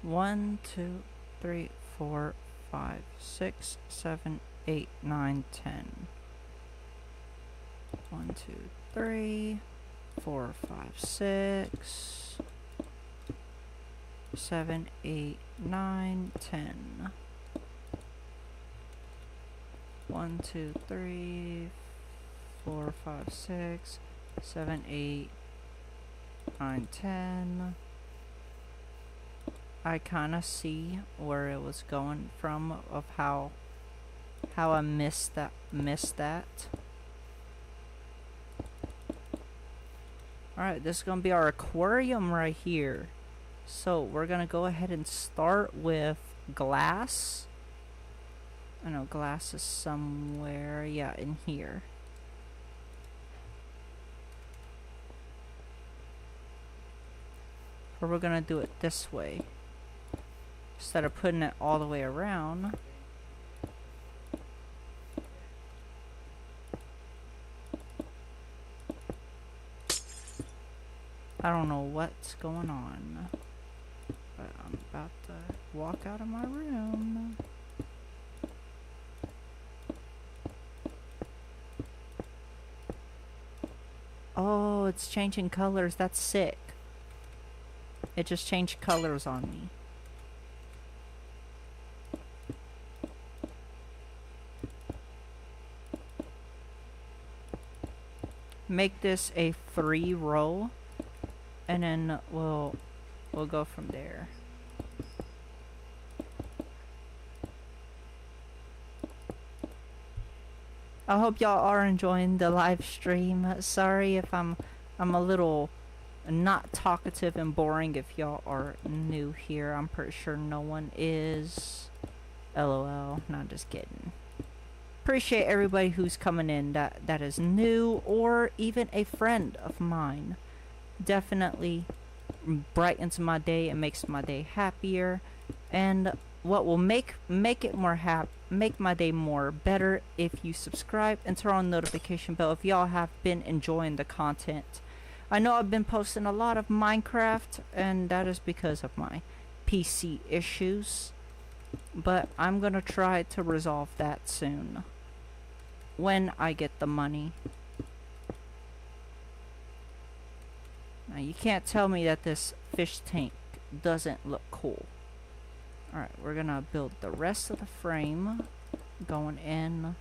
1, 2, 3, 4, 5, 6, 7, 8, 9, 10. 1, 2, 3, 4, 5, 6, 7, 8, 9, 10. 1, 2, 3, 4, 5, 6, 7, 8, 9, 10. I kind of see where it was going from of how I missed that. Alright, this is gonna be our aquarium right here. So we're gonna go ahead and start with glass. I know glass is somewhere, yeah, in here. Or we're gonna do it this way. Instead of putting it all the way around. I don't know what's going on. But I'm about to walk out of my room. Oh, it's changing colors. That's sick. It just changed colors on me. Make this a 3 row, and then we'll go from there. I hope y'all are enjoying the live stream. Sorry if I'm a little not talkative and boring if y'all are new here. I'm pretty sure no one is. LOL. Not just kidding. Appreciate everybody who's coming in that is new or even a friend of mine. Definitely brightens my day and makes my day happier. And what will make it more make my day more better if you subscribe and turn on the notification bell if y'all have been enjoying the content. I know I've been posting a lot of Minecraft, and that is because of my PC issues, but I'm gonna try to resolve that soon when I get the money. Now you can't tell me that this fish tank doesn't look cool. Alright, we're gonna build the rest of the frame going in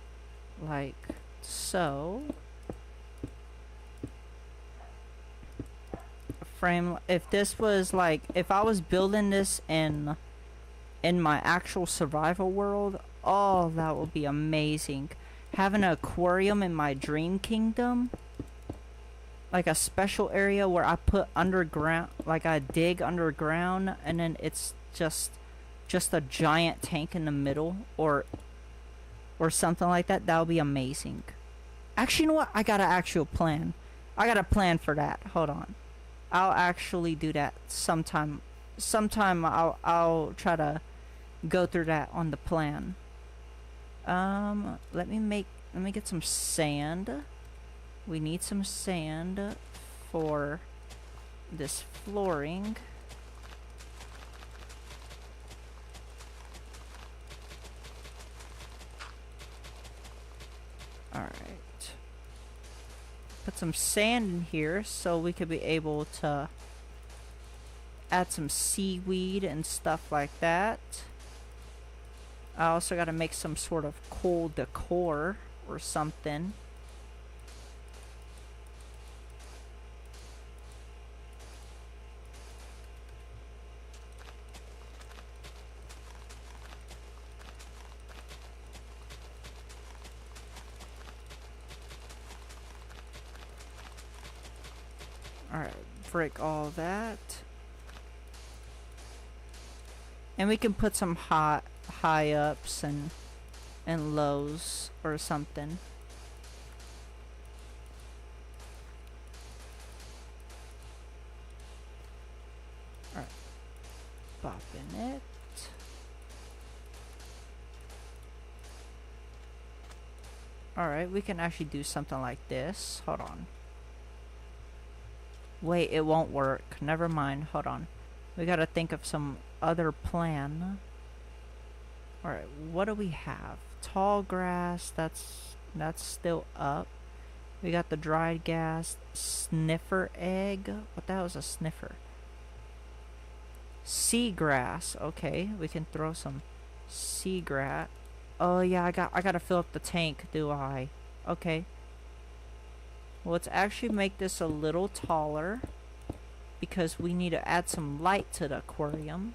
like so. Frame, if this was like, if I was building this in my actual survival world, oh, that would be amazing. Having an aquarium in my dream kingdom, like a special area where I put underground, like I dig underground, and then it's just a giant tank in the middle, or something like that. That would be amazing. Actually, you know what? I got an actual plan. I got a plan for that. Hold on. I'll actually do that sometime. I'll try to go through that on the plan. Let me get some sand. We need some sand for this flooring. Alright. Put some sand in here so we could be able to add some seaweed and stuff like that. I also got to make some sort of cool decor or something. Alright, break all that. And we can put some high ups and lows or something. Alright. Pop in it. Alright, we can actually do something like this. Hold on. Wait, it won't work. Never mind. Hold on. We gotta think of some other plan. Alright, what do we have? Tall grass, that's still up. We got the dried gas. Sniffer egg. What the hell is a sniffer? Seagrass. Okay, we can throw some seagrass. Oh yeah, I gotta fill up the tank, do I? Okay. Well, let's actually make this a little taller because we need to add some light to the aquarium.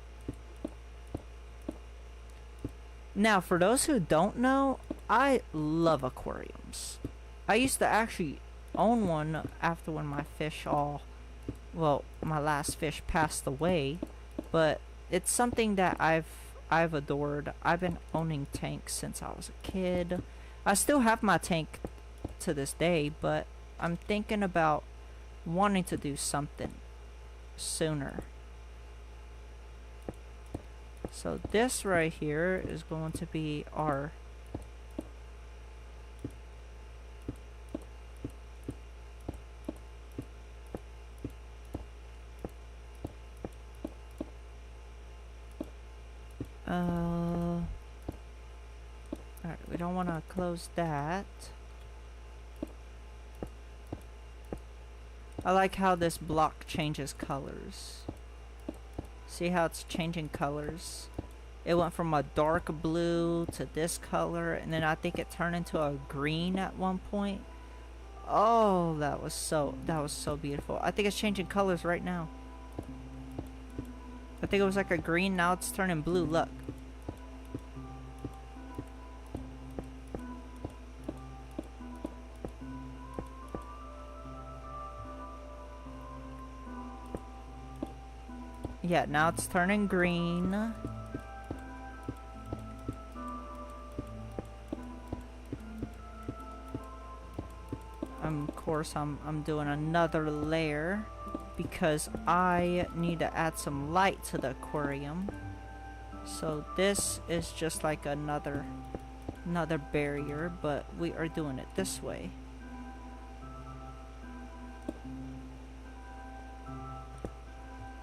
Now, for those who don't know, I love aquariums. I used to actually own one after when my fish well, my last fish passed away, but it's something that I've adored. I've been owning tanks since I was a kid. I still have my tank to this day, but I'm thinking about wanting to do something sooner. So this right here is going to be our alright, we don't want to close that. I like how this block changes colors. See how it's changing colors? It went from a dark blue to this color, and then I think it turned into a green at one point. Oh, that was so beautiful. I think it's changing colors right now. I think it was like a green, now it's turning blue. Look. Yeah, now it's turning green. Of course, I'm doing another layer because I need to add some light to the aquarium. So this is just like another barrier, but we are doing it this way.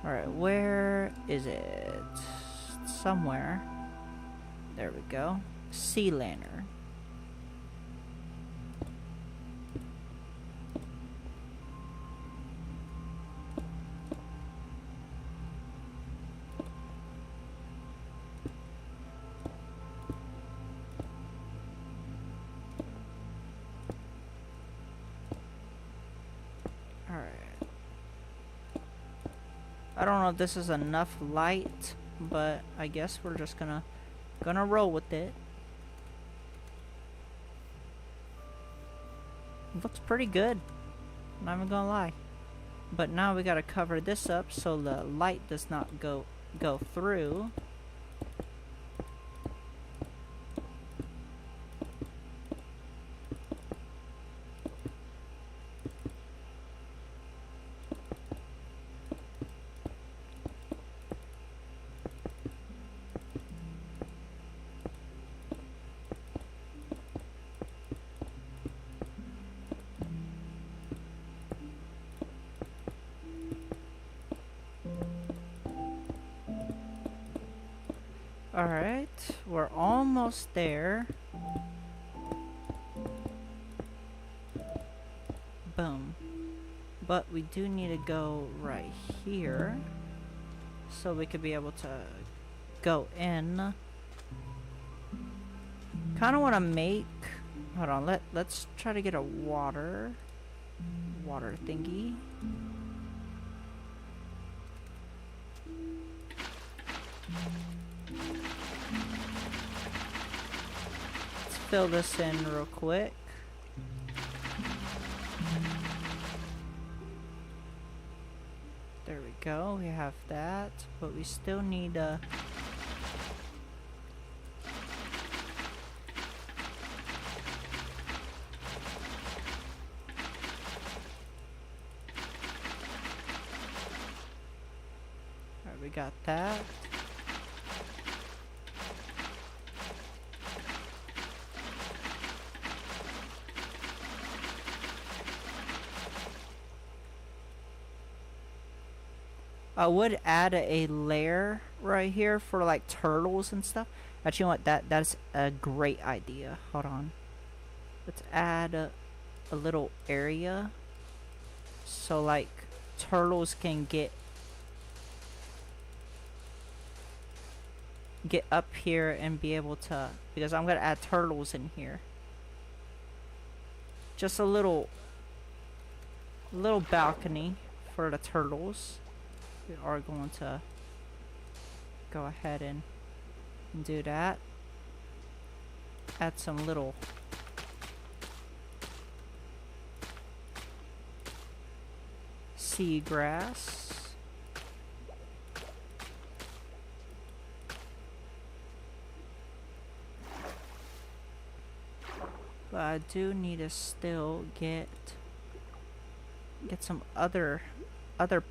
Alright, where is it? Somewhere. There we go. Sea lantern. I don't know if this is enough light, but I guess we're just gonna roll with it. It looks pretty good, not even gonna lie. But now we gotta cover this up so the light does not go through. Alright, we're almost there. Boom. But we do need to go right here. So we could be able to go in. Kind of want to make... Hold on, let's try to get a water thingy. Let's fill this in real quick. There we go, we have that, but we still need a... Alright, we got that. I would add a layer right here for like turtles and stuff. Actually, you know what? That's a great idea. Hold on. Let's add a little area so like turtles can get up here and be able to, because I'm gonna add turtles in here. Just a little balcony for the turtles. We are going to go ahead and do that. Add some little seagrass. But I do need to still get some other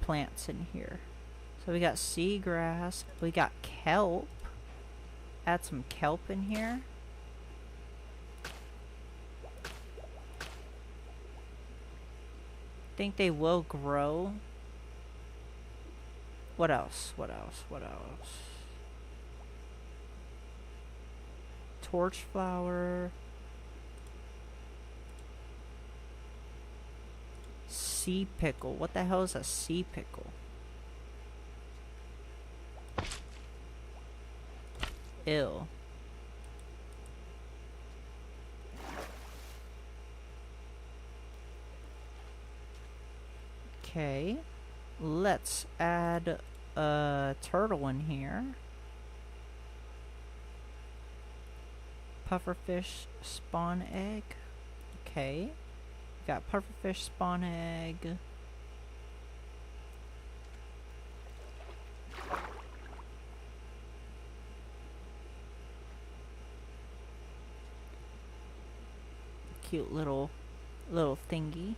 plants in here. So we got seagrass, we got kelp. Add some kelp in here. Think they will grow. What else? Torch flower. Sea pickle. What the hell is a sea pickle? Ew. Okay. Let's add a turtle in here. Pufferfish spawn egg. Okay. Got pufferfish spawn egg. Cute little thingy.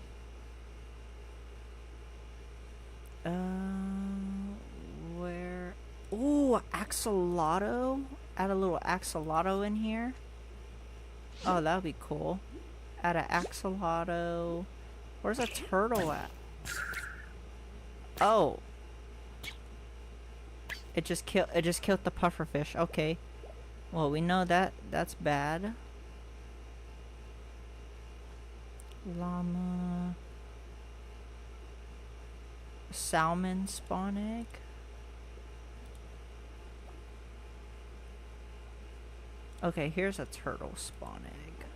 Where? Ooh, axolotl. Add a little axolotl in here. Oh, that would be cool. Add an axolotl. Where's a turtle at? Oh. It just killed the pufferfish. Okay. Well, we know that's bad. Llama. Salmon spawn egg. Okay, here's a turtle spawn egg.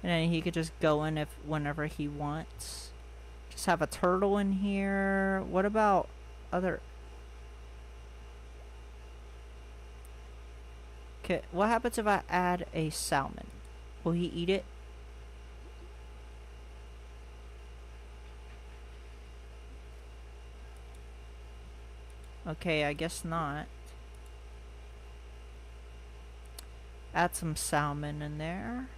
And then he could just go in whenever he wants. Just have a turtle in here. What about other... Okay, what happens if I add a salmon? Will he eat it? Okay, I guess not. Add some salmon in there.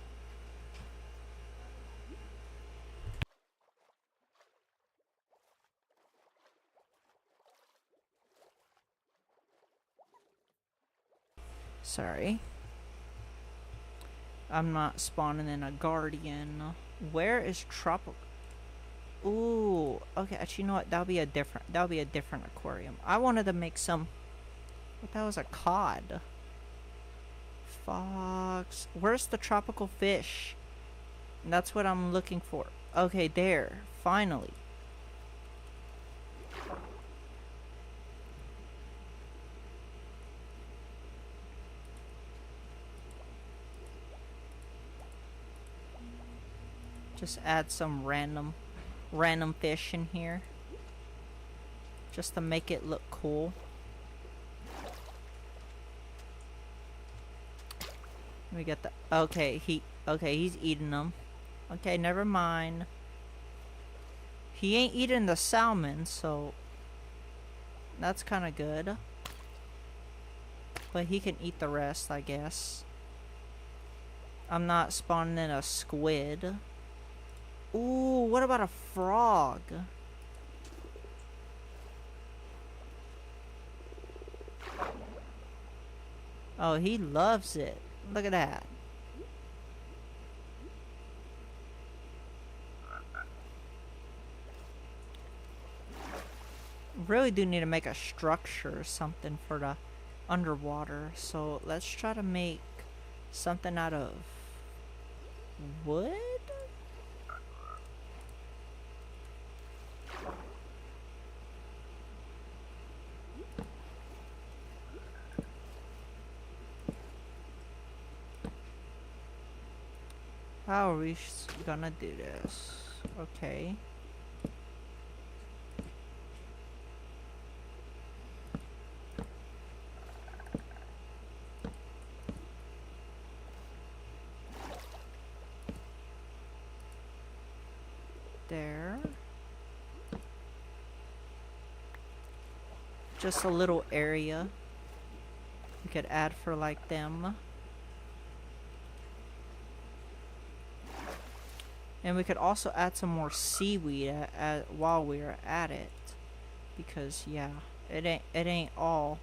Sorry. I'm not spawning in a guardian. Where is tropical? Ooh, okay, actually, you know what? That'll be a different aquarium. I wanted to make some... What, that was a cod. fox. Where's the tropical fish? That's what I'm looking for. Okay, there. Finally. Just add some random fish in here. Just to make it look cool. We get the okay, he's eating them. Okay, never mind. He ain't eating the salmon, so that's kind of good. But he can eat the rest, I guess. I'm not spawning in a squid. Ooh, what about a frog? Oh, he loves it. Look at that. Really do need to make a structure or something for the underwater. So let's try to make something out of wood? How are we gonna do this? Okay. There. Just a little area we could add for like them. And we could also add some more seaweed while we're at it, because yeah, it ain't all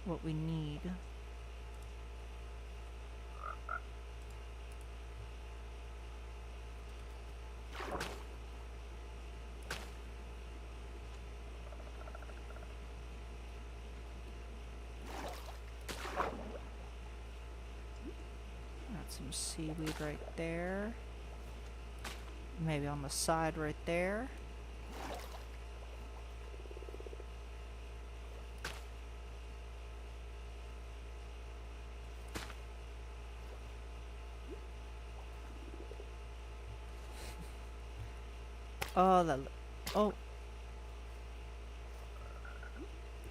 what we need. Add some seaweed right there. Maybe on the side right there. Oh, that. Oh.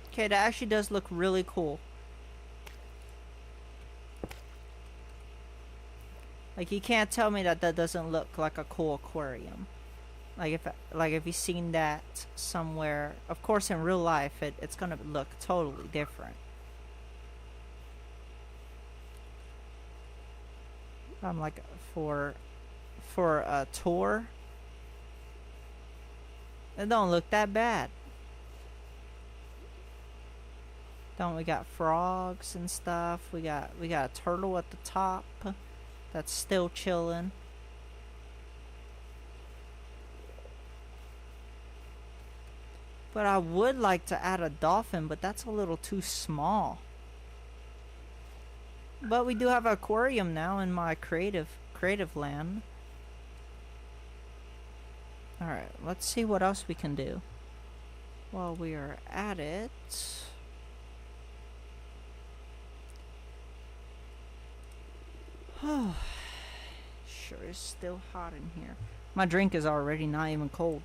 Okay, that actually does look really cool. Like, you can't tell me that that doesn't look like a cool aquarium. Like if you've seen that somewhere, of course in real life it's gonna look totally different. Like for a tour, it don't look that bad. Don't we got frogs and stuff? We got a turtle at the top that's still chilling. But I would like to add a dolphin, but that's a little too small. But we do have an aquarium now in my creative land. Alright, let's see what else we can do while we are at it. Oh, sure is still hot in here. My drink is already not even cold.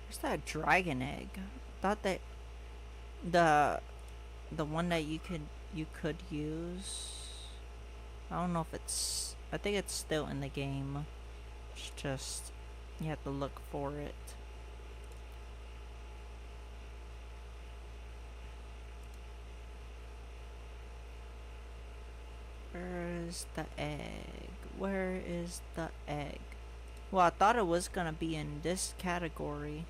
Where's that dragon egg? I thought that the one that you could use. I don't know if it's. I think it's still in the game. It's just you have to look for it. Where is the egg? Where is the egg? Well, I thought it was gonna be in this category.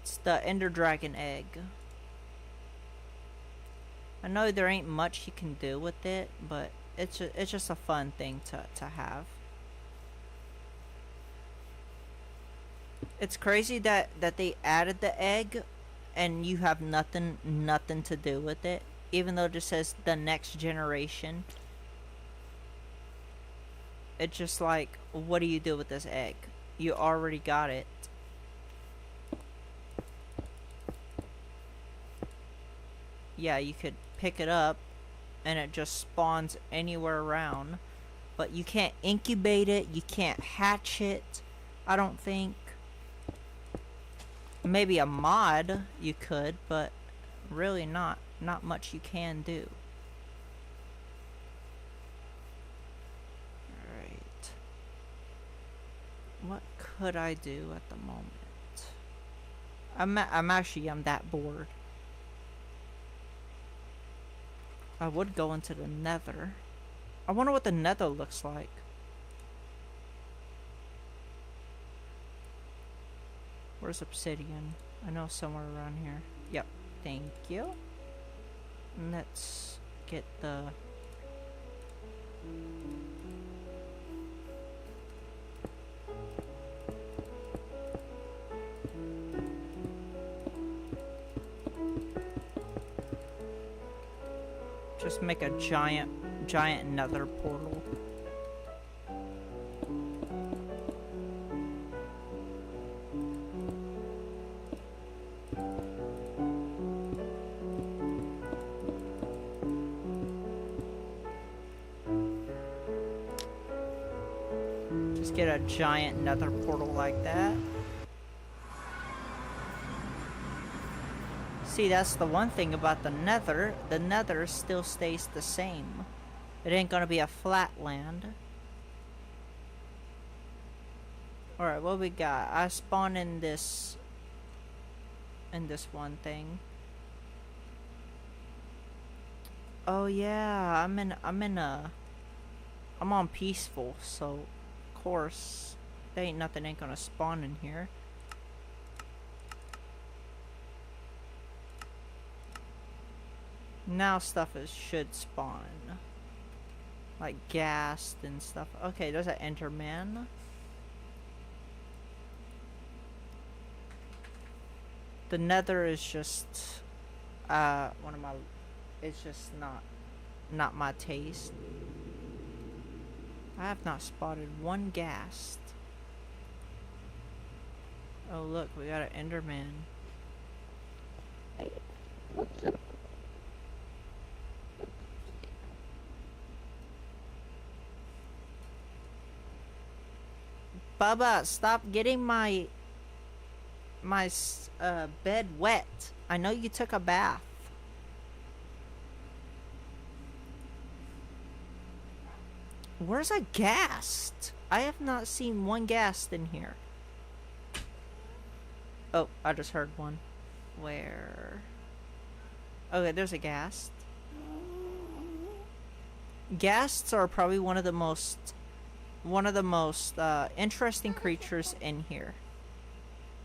It's the Ender Dragon egg. I know there ain't much you can do with it, but it's just a fun thing to have. It's crazy that they added the egg and you have nothing to do with it, even though it just says the next generation. It's just like, what do you do with this egg? You already got it. Yeah, you could pick it up and it just spawns anywhere around, but you can't incubate it, you can't hatch it, I don't think. Maybe a mod you could, but really not much you can do. Alright. What could I do at the moment? I'm that bored. I would go into the nether. I wonder what the nether looks like. Where's obsidian? I know somewhere around here. Yep, thank you. Let's get the... Just make a giant nether portal. Just get a giant nether portal like that. See, that's the one thing about the nether. The nether still stays the same. It ain't gonna be a flat land. Alright, what we got? I spawned in this one thing. Oh yeah, I'm on peaceful, so of course there ain't nothing ain't gonna spawn in here. Now stuff should spawn. Like ghast and stuff. Okay, there's an enderman. The nether is just it's just not my taste. I have not spotted one ghast. Oh look, we got an enderman. Bubba, stop getting my bed wet. I know you took a bath. Where's a ghast? I have not seen one ghast in here. Oh, I just heard one. Where? Okay, there's a ghast. Ghasts are probably one of the most interesting creatures in here.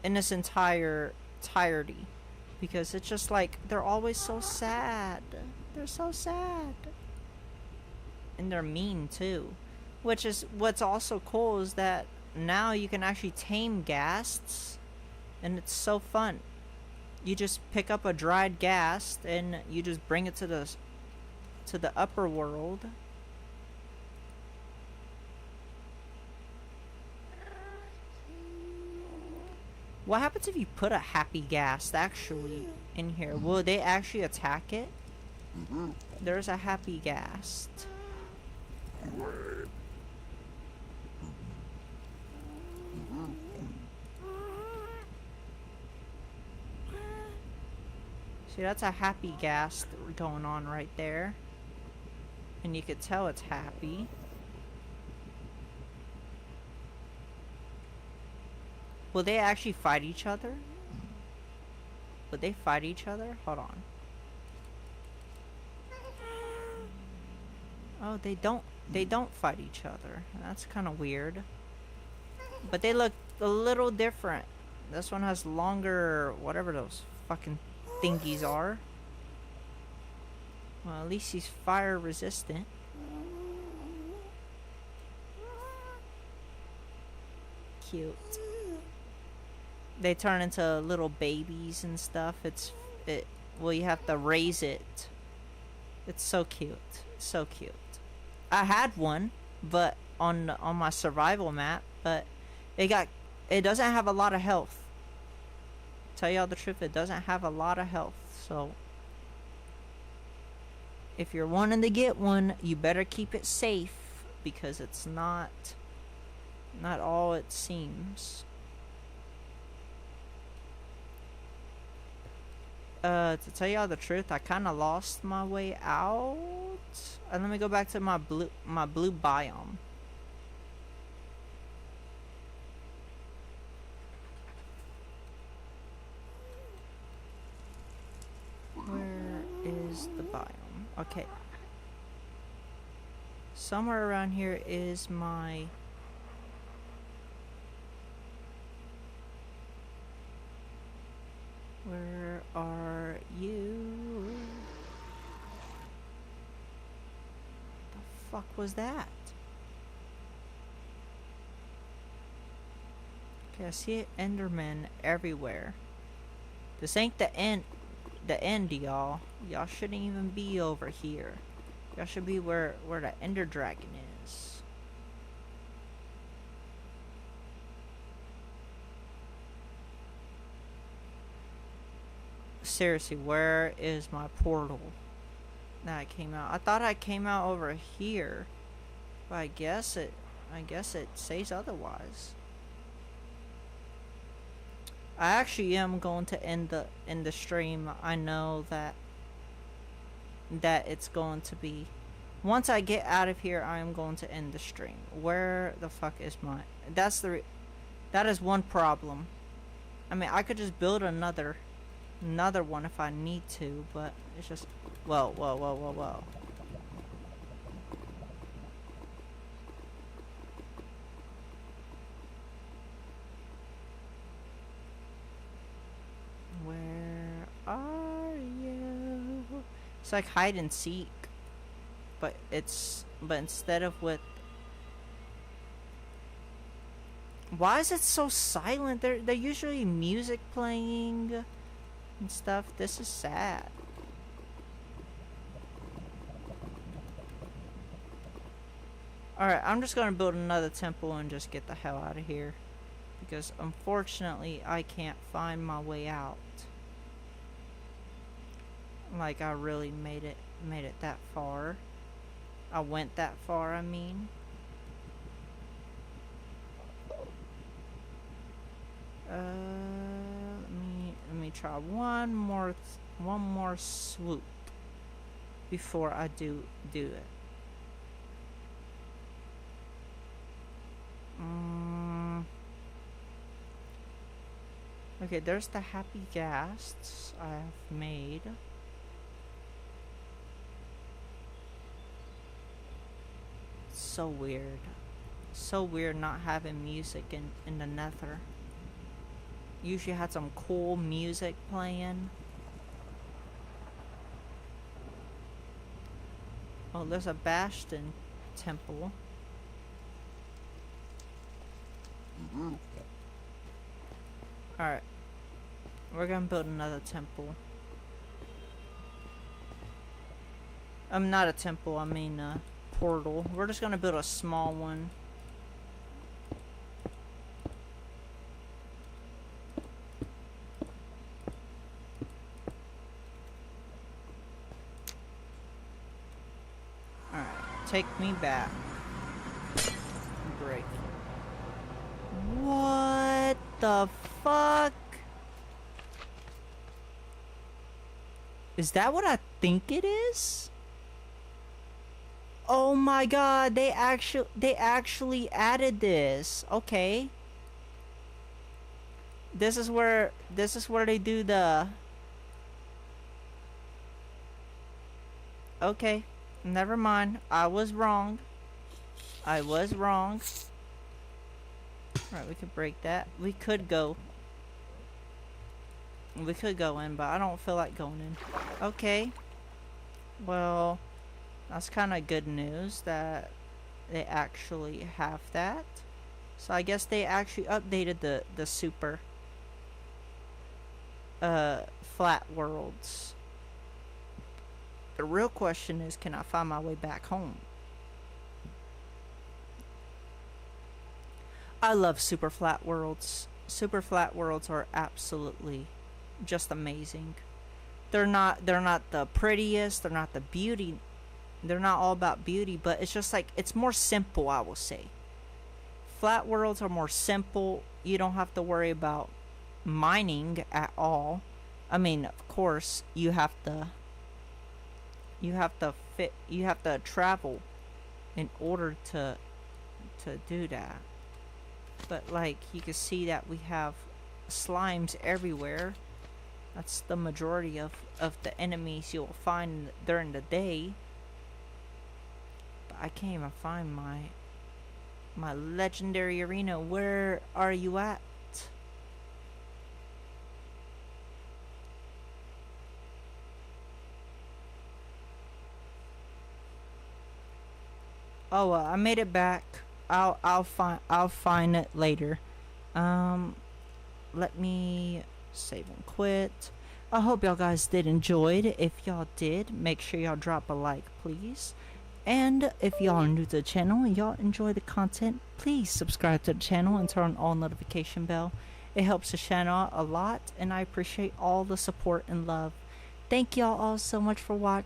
In this entirety. Because it's just like, they're always so sad. They're so sad. And they're mean too. Which is, what's also cool is that now you can actually tame ghasts. And it's so fun. You just pick up a dried ghast and you just bring it to the upper world. What happens if you put a happy ghast actually in here? Will they actually attack it? There's a happy ghast. See, that's a happy ghast going on right there. And you could tell it's happy. Will they actually fight each other? Would they fight each other? Hold on. Oh, they don't fight each other. That's kind of weird. But they look a little different. This one has longer, whatever those fucking thingies are. Well, at least he's fire resistant. Cute. They turn into little babies and stuff. It well, you have to raise it. It's so cute. So cute. I had one, but on my survival map, but it got it doesn't have a lot of health. Tell y'all the truth, it doesn't have a lot of health. So if you're wanting to get one, you better keep it safe because it's not all it seems. To tell y'all the truth, I kind of lost my way out. And let me go back to my blue biome. Where is the biome? Okay. Somewhere around here is my... Where are you? The fuck was that? Okay, I see Enderman everywhere. This ain't the end, y'all. Y'all shouldn't even be over here. Y'all should be where the Ender Dragon is. Seriously, where is my portal that I came out? I thought I came out over here, but I guess it says otherwise. I actually am going to end the stream. I know that it's going to be, once I get out of here, I am going to end the stream. Where the fuck is my... that is one problem. I mean, I could just build another one if I need to, but it's just... Whoa. Where are you? It's like hide and seek, but instead of with... Why is it so silent? They're usually music playing and stuff. This is sad. Alright, I'm just gonna build another temple and just get the hell out of here. Because unfortunately, I can't find my way out. Like, I really made it that far. I went that far, I mean. Let me try one more swoop before I do it. Okay, there's the happy ghasts I've made. So weird. So weird not having music in the nether. Usually had some cool music playing. Oh, there's a Bastion temple. Alright. We're gonna build another temple. Not a temple, I mean a portal. We're just gonna build a small one. Alright, take me back. Break. What the fuck? Is that what I think it is? Oh my god, they actually added this. Okay. This is where they do the... Okay. Never mind. I was wrong. Alright, we could break that. We could go in, but I don't feel like going in. Okay. Well, that's kind of good news that they actually have that. So I guess they actually updated the super. flat worlds. The real question is, can I find my way back home? I love super flat worlds. Super flat worlds are absolutely just amazing. They're not the prettiest, they're not the beauty, they're not all about beauty, but it's just like it's more simple, I will say. Flat worlds are more simple. You don't have to worry about mining at all. I mean, of course, you have to travel in order to do that. But like you can see that we have slimes everywhere. That's the majority of the enemies you'll find during the day. But I can't even find my legendary arena. Where are you at? Oh, I made it back. I'll find it later. Um, Let me save and quit. I hope y'all guys did enjoy it. If y'all did, make sure y'all drop a like, please. And if y'all are new to the channel and y'all enjoy the content, please subscribe to the channel and turn on all notification bell. It helps the channel out a lot, and I appreciate all the support and love. Thank y'all all so much for watching.